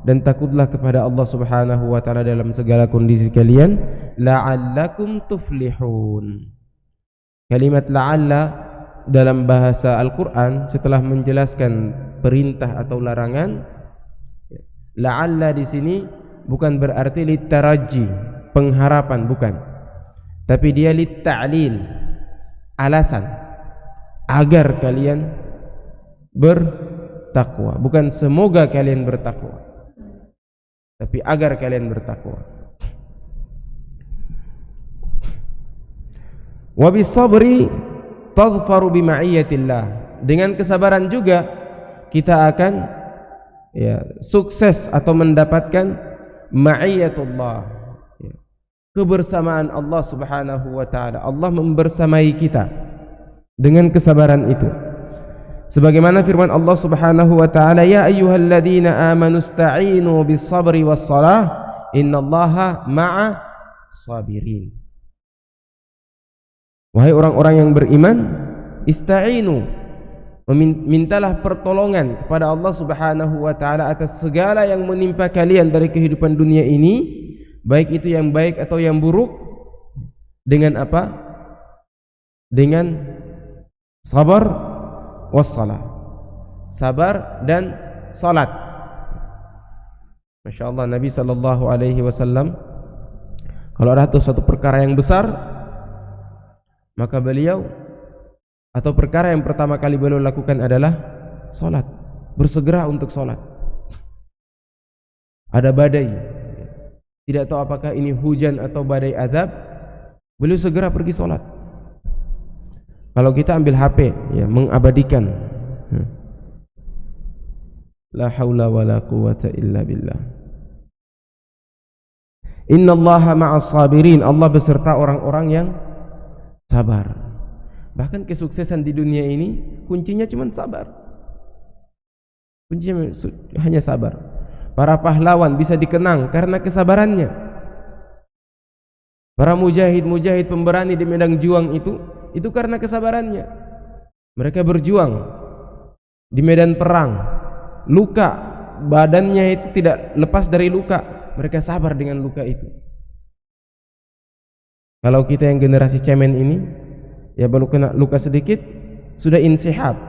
dan takutlah kepada Allah subhanahu wa ta'ala dalam segala kondisi kalian, la'allakum tuflihun. Kalimat la'alla dalam bahasa Al-Quran setelah menjelaskan perintah atau larangan, la'alla di sini bukan berarti litaraji, pengharapan, bukan, tapi dia litta'lil, alasan agar kalian bertakwa. Bukan semoga kalian bertakwa, tapi agar kalian bertakwa. Wa bisabri tadhfaru bima'iyyatillah. Dengan kesabaran juga kita akan ya sukses atau mendapatkan ma'iyyatullah, kebersamaan Allah subhanahu wa ta'ala. Allah membersamai kita dengan kesabaran itu. Sebagaimana firman Allah subhanahu wa ta'ala, ya ayyuhalladzina amanu ista'inu bis sabri was salah innallaha ma'a sabirin. Wahai orang-orang yang beriman, ista'inu, mintalah pertolongan kepada Allah subhanahu wa ta'ala atas segala yang menimpa kalian dari kehidupan dunia ini, baik itu yang baik atau yang buruk. Dengan apa? Dengan sabar wassalah, sabar dan salat. Masya Allah, Nabi sallallahu alaihi wasallam kalau ada suatu perkara yang besar, maka beliau atau perkara yang pertama kali beliau lakukan adalah salat, bersegera untuk salat. Ada badai, tidak tahu apakah ini hujan atau badai azab, beliau segera pergi salat. Kalau kita ambil HP ya, mengabadikan la haula wala quwata illa billah. Innallaha ma'as sabirin, Allah beserta orang-orang yang sabar. Bahkan kesuksesan di dunia ini kuncinya cuma sabar. Kuncinya hanya sabar. Para pahlawan bisa dikenang karena kesabarannya. Para mujahid-mujahid pemberani di medan juang itu karena kesabarannya. Mereka berjuang di medan perang, luka, badannya itu tidak lepas dari luka. Mereka sabar dengan luka itu. Kalau kita yang generasi cemen ini, ya baru kena luka sedikit sudah insihab.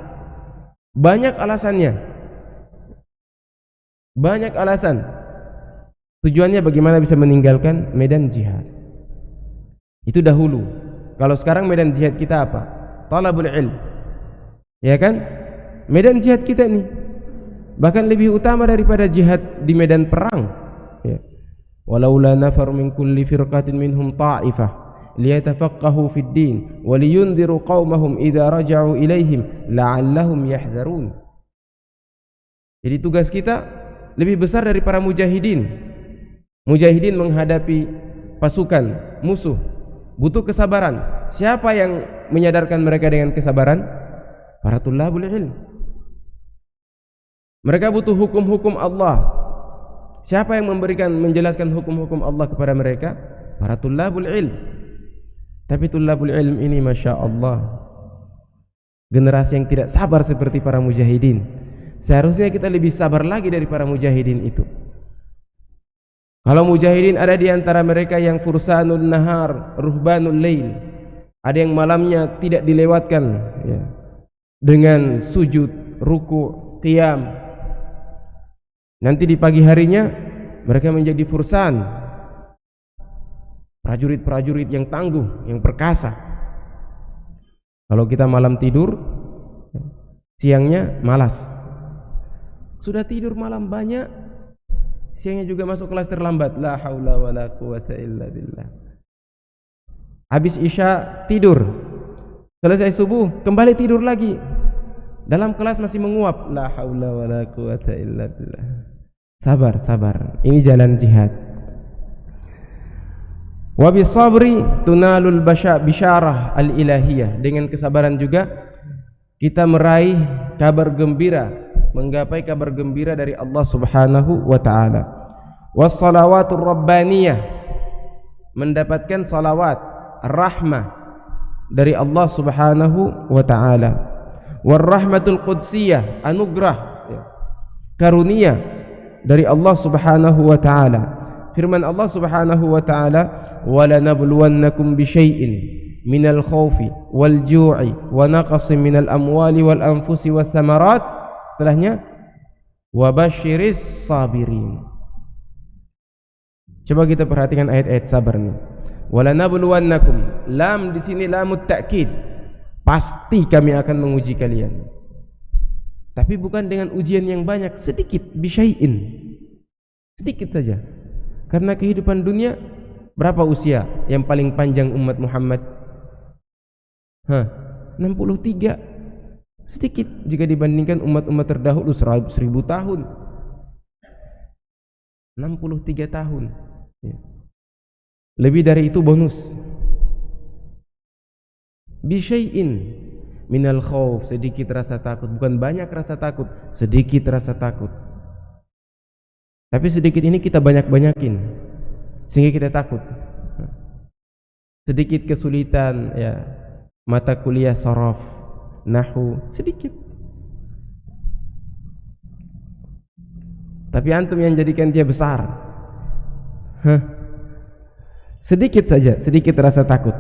Banyak alasannya. Banyak alasan. Tujuannya bagaimana bisa meninggalkan medan jihad. Itu dahulu. Kalau sekarang medan jihad kita apa? Talabul ilm. Ya kan? Medan jihad kita nih bahkan lebih utama daripada jihad di medan perang. Ya. Walaula nafar min kulli firqatin minhum ta'ifah liyatafaqahu fid din wa liyunziru qaumahum idza raja'u ilaihim la'allahum yahdharun. Jadi tugas kita lebih besar dari para mujahidin. Mujahidin menghadapi pasukan musuh butuh kesabaran. Siapa yang menyadarkan mereka dengan kesabaran? Para tulabul ilm. Mereka butuh hukum-hukum Allah. Siapa yang menjelaskan hukum-hukum Allah kepada mereka? Para tulabul ilm. Tapi tulabul ilm ini Masya Allah, generasi yang tidak sabar seperti para mujahidin. Seharusnya kita lebih sabar lagi dari para mujahidin itu. Kalau mujahidin ada di antara mereka yang fursanul nahar, ruhbanul lail, ada yang malamnya tidak dilewatkan ya, dengan sujud, ruku, qiyam. Nanti di pagi harinya mereka menjadi fursan, prajurit-prajurit yang tangguh, yang perkasa. Kalau kita malam tidur, siangnya malas. Sudah tidur malam banyak, siangnya juga masuk kelas terlambat. La haula wala quwata illa billah. Habis isya tidur, selesai subuh kembali tidur lagi. Dalam kelas masih menguap. La haula wala quwata illa billah. Sabar, sabar. Ini jalan jihad. Wa bisabri tunalul bisyarah al-ilahiyah. Dengan kesabaran juga kita meraih kabar gembira, menggapai kabar gembira dari Allah Subhanahu wa taala. Was salawatur rabbaniyah, mendapatkan salawat rahmah dari Allah Subhanahu wa taala. War rahmatul qudsiyah, anugerah karunia dari Allah Subhanahu wa taala. Firman Allah Subhanahu wa taala, "Wala nabluwannakum bisyai'in minal khaufi wal ju'i wa naqsin minal amwali wal anfusi wath thamarat." Setelahnya, "Wa basyiris sabirin." Coba kita perhatikan ayat-ayat sabar nih. Wala nabluwannakum, lam di sini lamut ta'kid. Pasti kami akan menguji kalian. Tapi bukan dengan ujian yang banyak, sedikit, bisyai'in. Sedikit saja. Karena kehidupan dunia, berapa usia yang paling panjang umat Muhammad? 63. Sedikit jika dibandingkan umat-umat terdahulu 1000 tahun. 63 tahun. Lebih dari itu bonus. Bisyai'in minal khauf, sedikit rasa takut, bukan banyak rasa takut, sedikit rasa takut. Tapi sedikit ini kita banyak-banyakin sehingga kita takut. Sedikit kesulitan ya, mata kuliah sharaf, nahwu, sedikit. Tapi antum yang jadikan dia besar. Sedikit saja, sedikit rasa takut,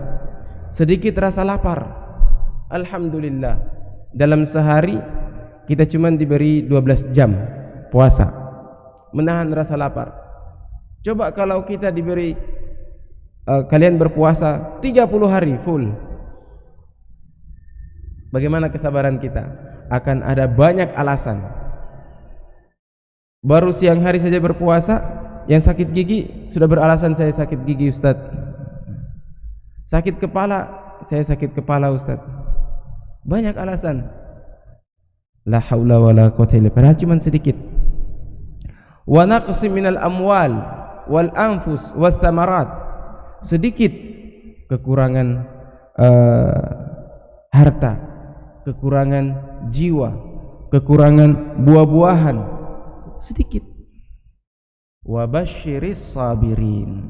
sedikit rasa lapar. Alhamdulillah, dalam sehari kita cuma diberi 12 jam puasa, menahan rasa lapar. Coba kalau kita diberi kalian berpuasa 30 hari full, bagaimana kesabaran kita? Akan ada banyak alasan. Baru siang hari saja berpuasa, yang sakit gigi sudah beralasan, saya sakit gigi Ustaz. Sakit kepala, saya sakit kepala Ustaz. Banyak alasan. La haula wala quwwata illa billah, padahal cuma sedikit. Wa naqsim minal amwal wal anfus wath thamarat, sedikit kekurangan harta, kekurangan jiwa, kekurangan buah-buahan, sedikit. Wa basyiris sabirin,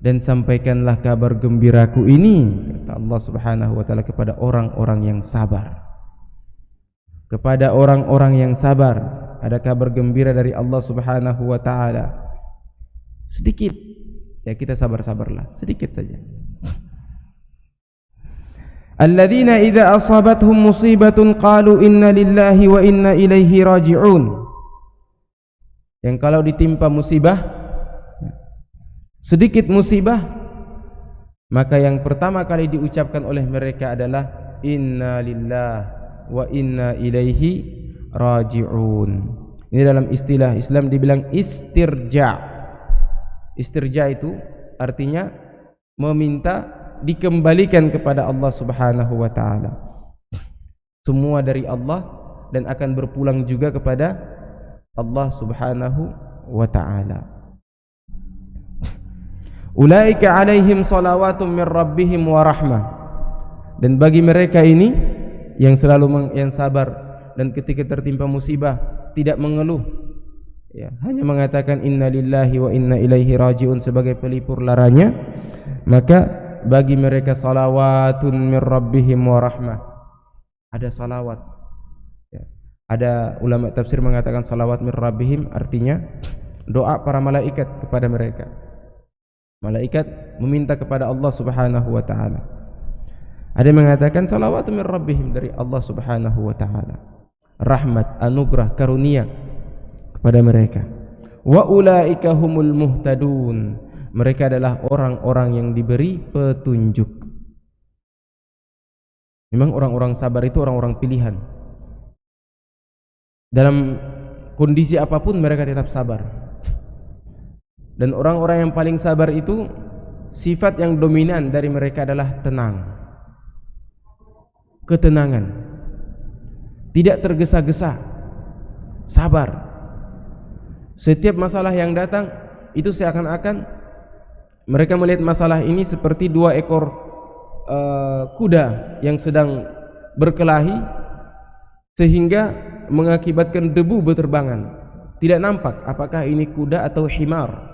dan sampaikanlah kabar gembiraku ini, kata Allah Subhanahu wa taala, kepada orang-orang yang sabar. Kepada orang-orang yang sabar ada kabar gembira dari Allah Subhanahu wa taala. Sedikit, ya kita sabar-sabarlah, sedikit saja. Alladzina idza asabathum musibatun qalu inna lillahi wa inna ilaihi raji'un. Yang kalau ditimpa musibah, sedikit musibah, maka yang pertama kali diucapkan oleh mereka adalah inna lillahi wa inna ilaihi raji'un. Ini dalam istilah Islam dibilang istirja. Istirja itu artinya meminta dikembalikan kepada Allah Subhanahu wa taala. Semua dari Allah dan akan berpulang juga kepada Allah Subhanahu wa taala. Ulaika alaihim salawatun min rabbihim wa rahmah. Dan bagi mereka ini yang selalu yang sabar dan ketika tertimpa musibah tidak mengeluh, ya, hanya mengatakan inna lillahi wa inna ilaihi raji'un sebagai pelipur laranya, maka bagi mereka salawatun min rabbihim wa rahmah. Ada salawat, ya. Ada ulama tafsir mengatakan salawat min rabbihim artinya doa para malaikat kepada mereka. Malaikat meminta kepada Allah Subhanahu wa taala. Ada yang mengatakan salawat min rabbihim dari Allah Subhanahu wa taala. Rahmat, anugerah, karunia kepada mereka. Wa ulaika humul muhtadun. Mereka adalah orang-orang yang diberi petunjuk. Memang orang-orang sabar itu orang-orang pilihan. Dalam kondisi apapun mereka tetap sabar. Dan orang-orang yang paling sabar itu sifat yang dominan dari mereka adalah tenang. Ketenangan. Tidak tergesa-gesa. Sabar. Setiap masalah yang datang itu seakan-akan mereka melihat masalah ini seperti dua ekor kuda yang sedang berkelahi sehingga mengakibatkan debu berterbangan. Tidak nampak apakah ini kuda atau himar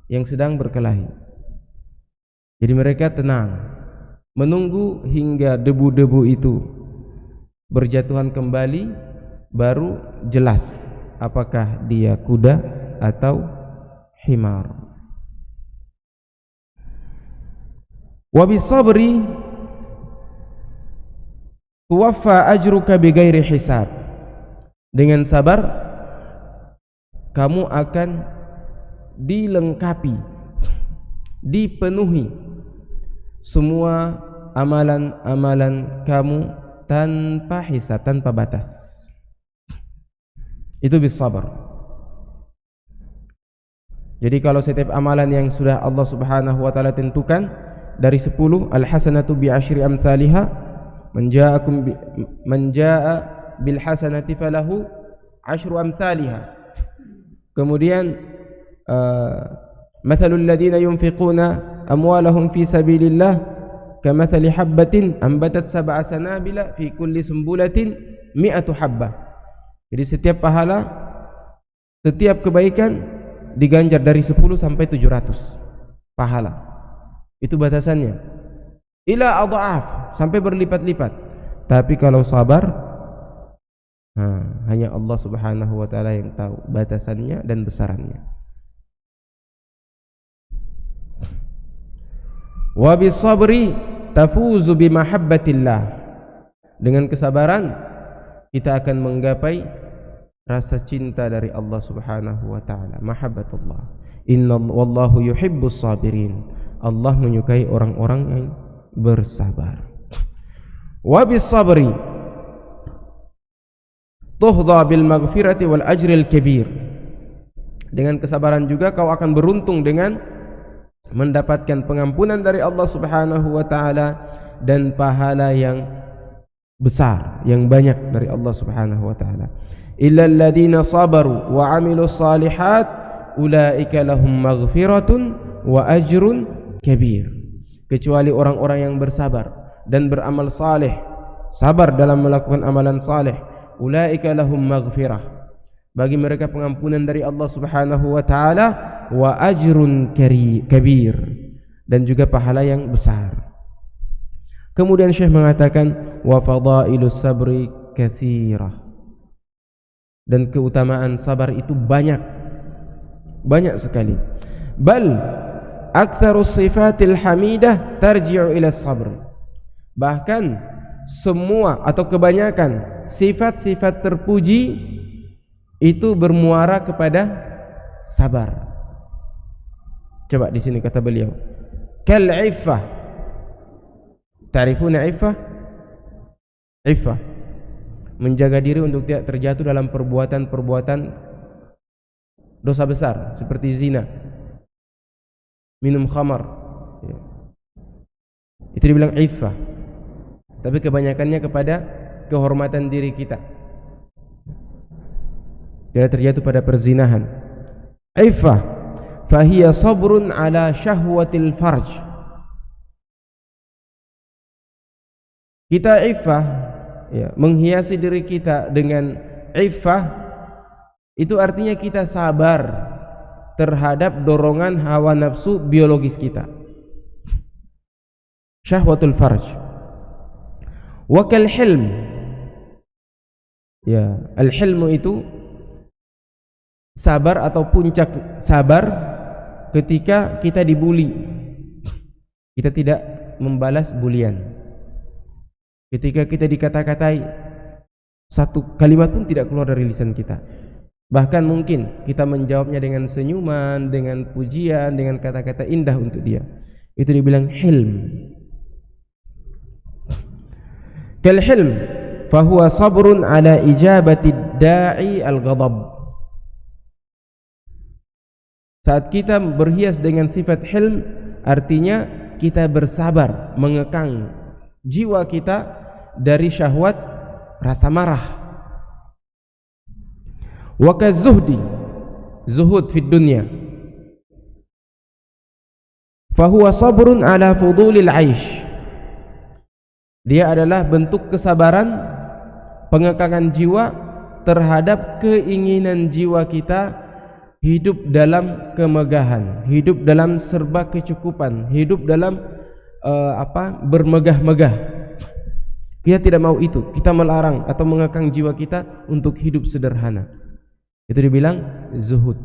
yang sedang berkelahi. Jadi mereka tenang, menunggu hingga debu-debu itu berjatuhan kembali, baru jelas apakah dia kuda atau himar. Wa bisabri tuwaffa ajruka bighairi hisab. Dengan sabar kamu akan dilengkapi, dipenuhi semua amalan-amalan kamu tanpa hisab, tanpa batas. Itu bisabar. Jadi kalau setiap amalan yang sudah Allah Subhanahu wa taala tentukan dari 10, al-hasanatu bi asyri amsalha, man jaa bil hasanati falahu asyru amsalha. Kemudian mathalul ladzina yunfiquna amwalahum fi sabilillah kamathali habbatin ambatat sab'a sanabila fi kulli sumbulatin mi'atu habbah. Jadi setiap pahala, setiap kebaikan diganjar dari 10 sampai 700 pahala. Itu batasannya. Ila adha'af, sampai berlipat-lipat. Tapi kalau sabar, hanya Allah Subhanahu wa taala yang tahu batasannya dan besarannya. Wa bisabri tafuzu bimahabbatillah. Dengan kesabaran kita akan menggapai rasa cinta dari Allah Subhanahu wa taala, mahabbatullah. Inna wallahu yuhibbus sabirin. Allah menyukai orang-orang yang bersabar. Wa bisabri tuhdha bil maghfirati wal ajril kabir. Dengan kesabaran juga kau akan beruntung dengan mendapatkan pengampunan dari Allah Subhanahu wa taala dan pahala yang besar, yang banyak dari Allah Subhanahu wa taala. Illal ladzina sabaru wa amilus salihat ulaika lahum maghfiratun wa ajrun kabir. Kecuali orang-orang yang bersabar dan beramal saleh, sabar dalam melakukan amalan saleh, ulaika lahum maghfirah, bagi mereka pengampunan dari Allah Subhanahu wa taala, wa ajrun kabir, dan juga pahala yang besar. Kemudian Syekh mengatakan wa fadailus sabri katsirah, dan keutamaan sabar itu banyak sekali. Bal aktsarus sifatil hamidah tarji'u ila sabr, bahkan semua atau kebanyakan sifat-sifat terpuji itu bermuara kepada sabar. Coba di sini kata beliau, kal iffah. Ta'rifuna iffah? Iffah, menjaga diri untuk tidak terjatuh dalam perbuatan-perbuatan dosa besar seperti zina, minum khamar. Itu dibilang iffah. Tapi kebanyakannya kepada kehormatan diri kita, tidak terjatuh pada perzinahan. Iffah fahiya sabrun ala syahwatil farj. Kita iffah, menghiasi diri kita dengan iffah, itu artinya kita sabar terhadap dorongan hawa nafsu biologis kita, syahwatul farj. Wa kal hilm, al-hilmu itu sabar atau puncak sabar ketika kita dibuli, kita tidak membalas bulian. Ketika kita dikata-katai, satu kalimat pun tidak keluar dari lisan kita. Bahkan mungkin kita menjawabnya dengan senyuman, dengan pujian, dengan kata-kata indah untuk dia. Itu dibilang hilm. Kal hilm fahuwa sabrun ala ijabati da'i al-ghadab. Saat kita berhias dengan sifat hilm, artinya kita bersabar mengekang jiwa kita dari syahwat rasa marah. Wa kazuhdi, zuhud fid dunya, fahuwa sabrun ala fudulil aish. Dia adalah bentuk kesabaran, pengekangan jiwa terhadap keinginan jiwa kita hidup dalam kemegahan, hidup dalam serba kecukupan, hidup dalam bermegah-megah. Kita tidak mau itu, kita melarang atau mengekang jiwa kita untuk hidup sederhana. Itu dibilang zuhud.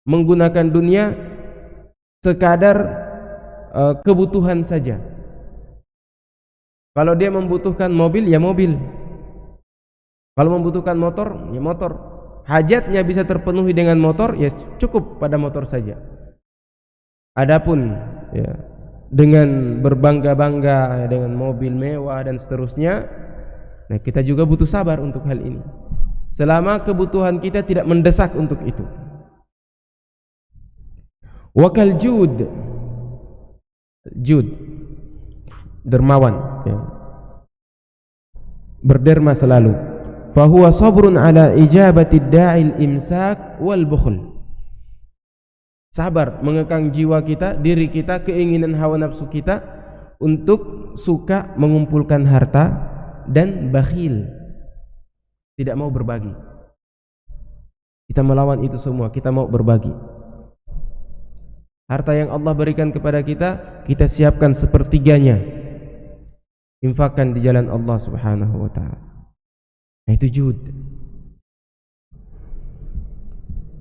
Menggunakan dunia sekadar kebutuhan saja. Kalau dia membutuhkan mobil, ya mobil. Kalau membutuhkan motor, ya motor. Hajatnya bisa terpenuhi dengan motor, ya cukup pada motor saja. Adapun dengan berbangga-bangga dengan mobil mewah dan seterusnya, nah kita juga butuh sabar untuk hal ini, selama kebutuhan kita tidak mendesak untuk itu. Wakal jud, dermawan, berderma selalu. Fahuwa sabrun ala ijabati da'il imsak wal bukhl. Sabar mengekang jiwa kita, diri kita, keinginan hawa nafsu kita untuk suka mengumpulkan harta dan bakhil, tidak mau berbagi. Kita melawan itu semua, kita mau berbagi. Harta yang Allah berikan kepada kita, kita siapkan sepertiganya, infakkan di jalan Allah Subhanahu wa ta'ala. Nah, itu jud.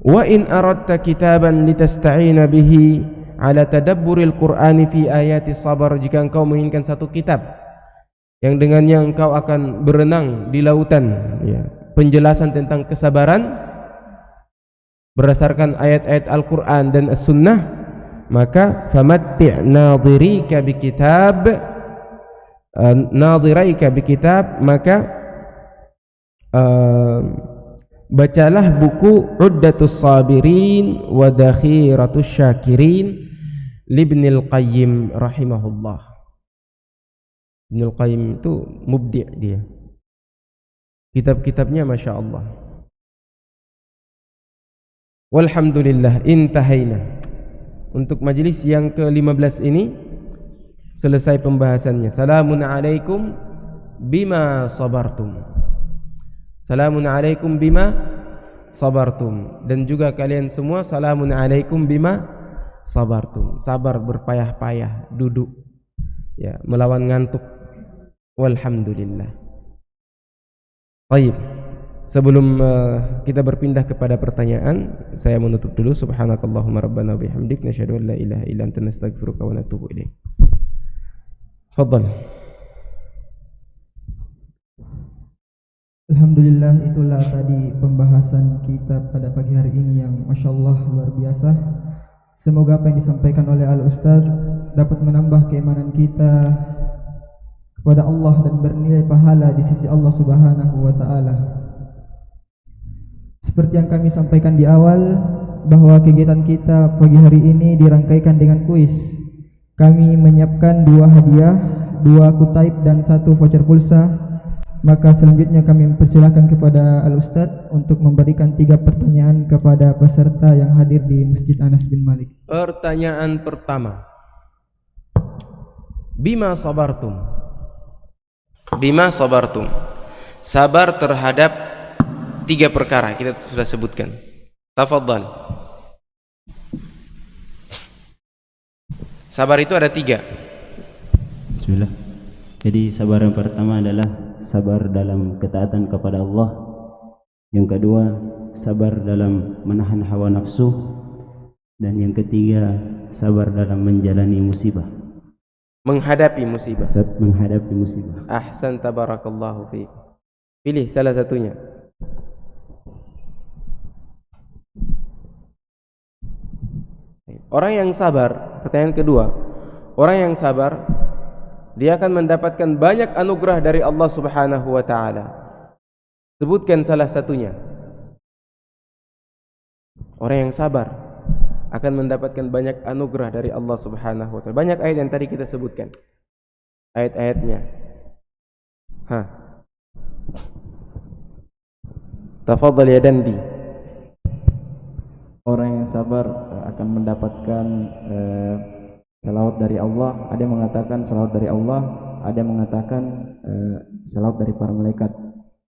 Wa in aradta kitaban litasta'ina bihi ala tadabburil Qur'ani fi ayati sabar, jika engkau menginginkan satu kitab yang dengannya engkau akan berenang di lautan penjelasan tentang kesabaran berdasarkan ayat-ayat Al-Qur'an dan As-Sunnah, maka famatti' nadhirika bikitab, maka bacalah buku Uddatus Sabirin wa Dakhiratus Syakirin Ibnul Qayyim rahimahullah. Ibnul Qayyim itu mubdi' dia. Kitab-kitabnya Masya Allah. Walhamdulillah, intahaina. Untuk majelis yang ke-15 ini selesai pembahasannya. Salamun alaikum bima sabartum. Salamun alaikum bima sabartum. Dan juga kalian semua salamun alaikum bima sabartum. Sabar berpayah-payah, duduk ya, melawan ngantuk. Walhamdulillah. Baik. Sebelum kita berpindah kepada pertanyaan, saya menutup dulu. Subhanakallahumma rabbana wa bihamdik nasyhadu an la ilaha illa anta nastaghfiruka wa natubu ilaik. Fadhal. Alhamdulillah, itulah tadi pembahasan kita pada pagi hari ini yang Masya Allah luar biasa. Semoga apa yang disampaikan oleh Al-Ustaz dapat menambah keimanan kita kepada Allah dan bernilai pahala di sisi Allah Subhanahu wa Ta'ala. Seperti yang kami sampaikan di awal, bahwa kegiatan kita pagi hari ini dirangkaikan dengan kuis. Kami menyiapkan 2 hadiah, 2 kutaib dan 1 voucher pulsa. Maka selanjutnya kami mempersilahkan kepada Al-Ustaz untuk memberikan 3 pertanyaan kepada peserta yang hadir di Masjid Anas bin Malik. Pertanyaan pertama. Bima sabartum. Bima sabartum. Sabar terhadap 3 perkara kita sudah sebutkan. Tafadhal. Sabar itu ada 3. Bismillah. Jadi sabar yang pertama adalah sabar dalam ketaatan kepada Allah. Yang kedua, sabar dalam menahan hawa nafsu. Dan yang ketiga, sabar dalam menjalani musibah. Menghadapi musibah. Menghadapi musibah. Ahsan, tabarakallahu fiik. Pilih salah satunya. Orang yang sabar, pertanyaan kedua. Orang yang sabar, dia akan mendapatkan banyak anugerah dari Allah Subhanahu wa Ta'ala. Sebutkan salah satunya. Orang yang sabar akan mendapatkan banyak anugerah dari Allah Subhanahu wa Ta'ala. Banyak ayat yang tadi kita sebutkan, ayat-ayatnya. Tafadhal ya Dandi. Orang yang sabar akan mendapatkan salawat dari Allah. Ada yang mengatakan salawat dari Allah, ada yang mengatakan salawat dari para malaikat.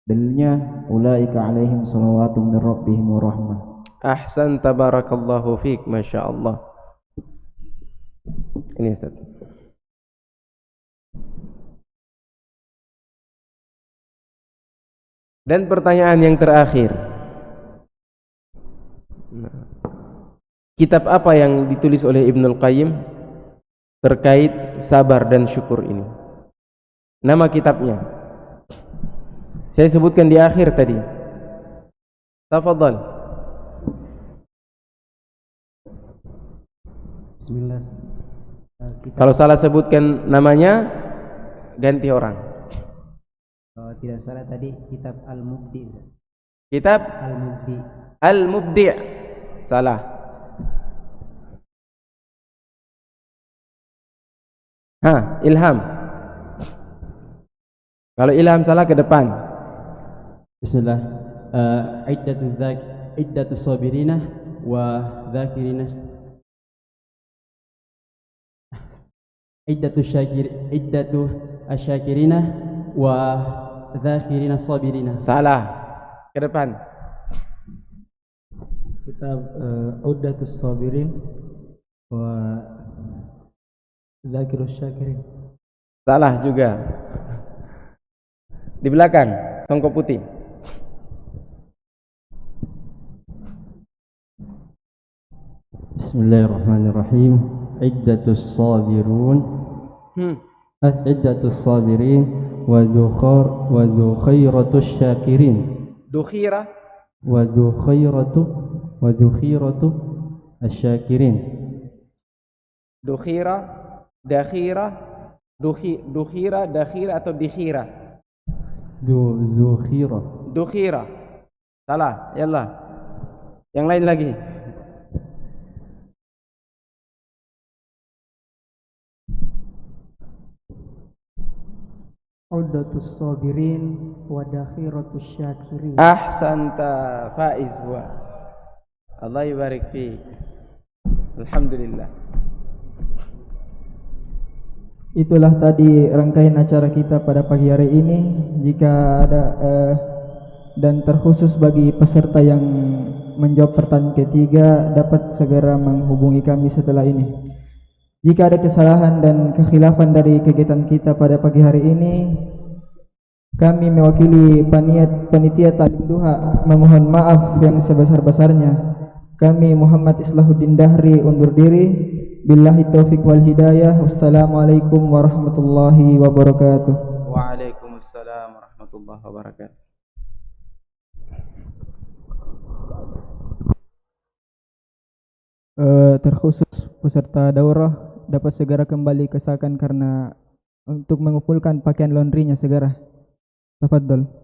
Dalilnya ulaika alaihim salawatun min rabbihim wa rahmah. Ahsan, tabarakallahu fiik, Masya Allah. Ini Ustaz. Dan pertanyaan yang terakhir, kitab apa yang ditulis oleh Ibnul Qayyim terkait sabar dan syukur ini? Nama kitabnya saya sebutkan di akhir tadi. Tafadhal. Bismillah. Kalau salah sebutkan namanya, ganti orang. Kalau tidak salah tadi kitab Al-Mubdi. Kitab Al-Mubdi. Al-Mubdi'. Salah. Ilham. Kalau Ilham salah ke depan. Bismillah. Iddatu sabirina wa dzakirina. Iddatu asyakirina wa dzakirina sabirina. Salah. Ke depan. Kitab Uddatus Sabirin wa Dzakirus Syakirin. Salah juga. Di belakang, songkok putih. Bismillahirrahmanirrahim. Iddatus Sabirun. Iddatus Sabirin wa dukhairatus Syakirin. Dukhira. Wa dukhairatu asyakirin. Dukhira, dakhira, dukhira, dakhira atau dikhira? Zukhira. Dukhira. Salah, yallah. Yang lain lagi. Uddatus Sabirin wa dakhiratus Syakirin. Ahsanta, Faiz huwa. Allah yubarik fiik. Alhamdulillah. Itulah tadi rangkaian acara kita pada pagi hari ini. Jika ada dan terkhusus bagi peserta yang menjawab pertanyaan ketiga, dapat segera menghubungi kami setelah ini. Jika ada kesalahan dan kekhilafan dari kegiatan kita pada pagi hari ini, kami mewakili panitia Taklim Duha memohon maaf yang sebesar-besarnya. Kami Muhammad Islahuddin Dahri undur diri. Billahi taufiq wal hidayah. Wassalamualaikum warahmatullahi wabarakatuh. Waalaikumsalam warahmatullahi wabarakatuh. Terkhusus peserta daurah dapat segera kembali ke Sakan karena untuk mengumpulkan pakaian laundrynya segera. Tafadhol.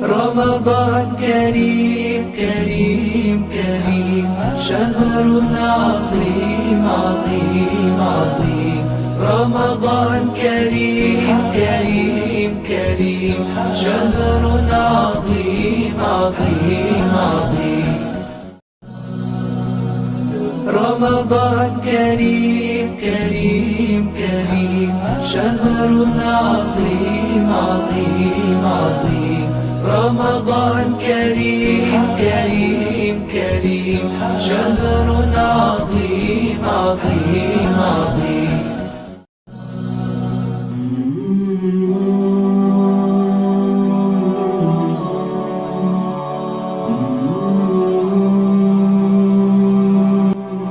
رمضان كريم كريم كريم شهر عظيم عظيم عظيم رمضان كريم كريم كريم شهر عظيم عظيم عظيم رمضان كريم كريم كريم شهر عظيم عظيم عظيم رمضان كريم كريم كريم شهر عظيم عظيم عظيم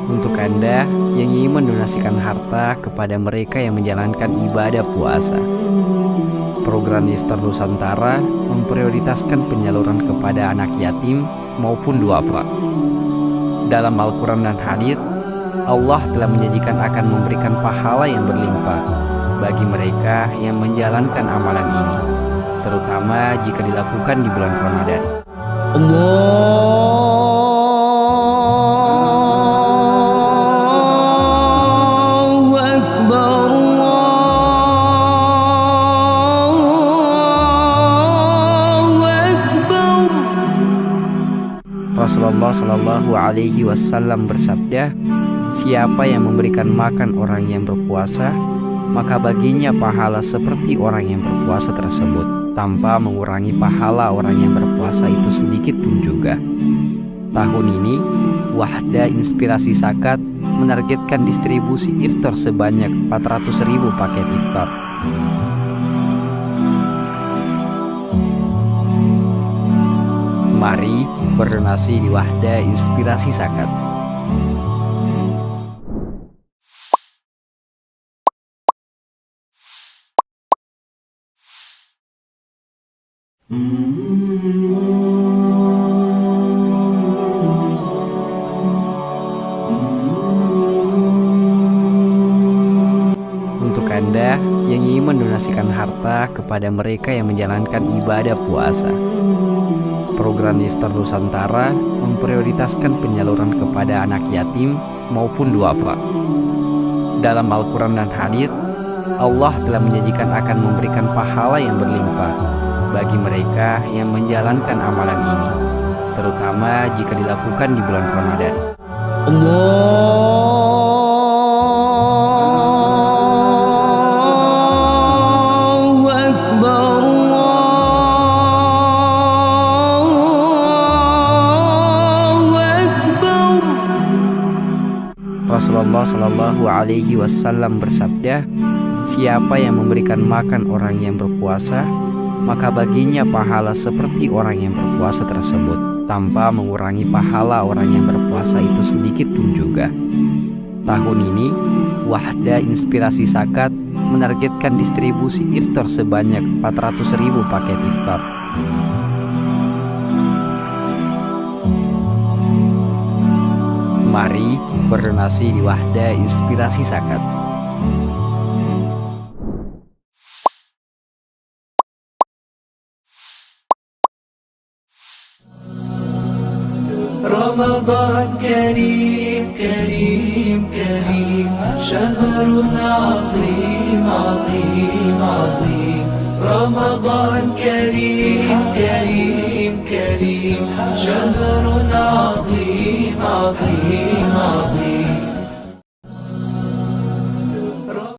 Untuk Anda yang ingin mendonasikan harta kepada mereka yang menjalankan ibadah puasa, program Iftar Nusantara memprioritaskan penyaluran kepada anak yatim maupun duafa. Dalam Al-Quran dan hadits, Allah telah menjanjikan akan memberikan pahala yang berlimpah bagi mereka yang menjalankan amalan ini, terutama jika dilakukan di bulan Ramadan. Rasulullah Shallallahu Alaihi Wasallam bersabda, siapa yang memberikan makan orang yang berpuasa, maka baginya pahala seperti orang yang berpuasa tersebut, tanpa mengurangi pahala orang yang berpuasa itu sedikit pun juga. Tahun ini, Wahda Inspirasi Zakat menargetkan distribusi iftar sebanyak 400.000 paket iftar. Mari berdonasi di Wahda Inspirasi Zakat. Untuk Anda yang ingin mendonasikan harta kepada mereka yang menjalankan ibadah puasa, program Iftar Nusantara memprioritaskan penyaluran kepada anak yatim maupun duafa. Dalam Al-Quran dan hadits, Allah telah menjanjikan akan memberikan pahala yang berlimpah bagi mereka yang menjalankan amalan ini, terutama jika dilakukan di bulan Ramadan. Rasulullah Shallallahu Alaihi Wasallam bersabda, siapa yang memberikan makan orang yang berpuasa, maka baginya pahala seperti orang yang berpuasa tersebut, tanpa mengurangi pahala orang yang berpuasa itu sedikit pun juga. Tahun ini, Wahda Inspirasi Zakat menargetkan distribusi iftar sebanyak 400.000 paket iftar. Mari berdonasi di Wahda Inspirasi Zakat. رمضان كريم كريم كريم شهر عظيم عظيم عظيم رمضان كريم كريم كريم شهر عظيم عظيم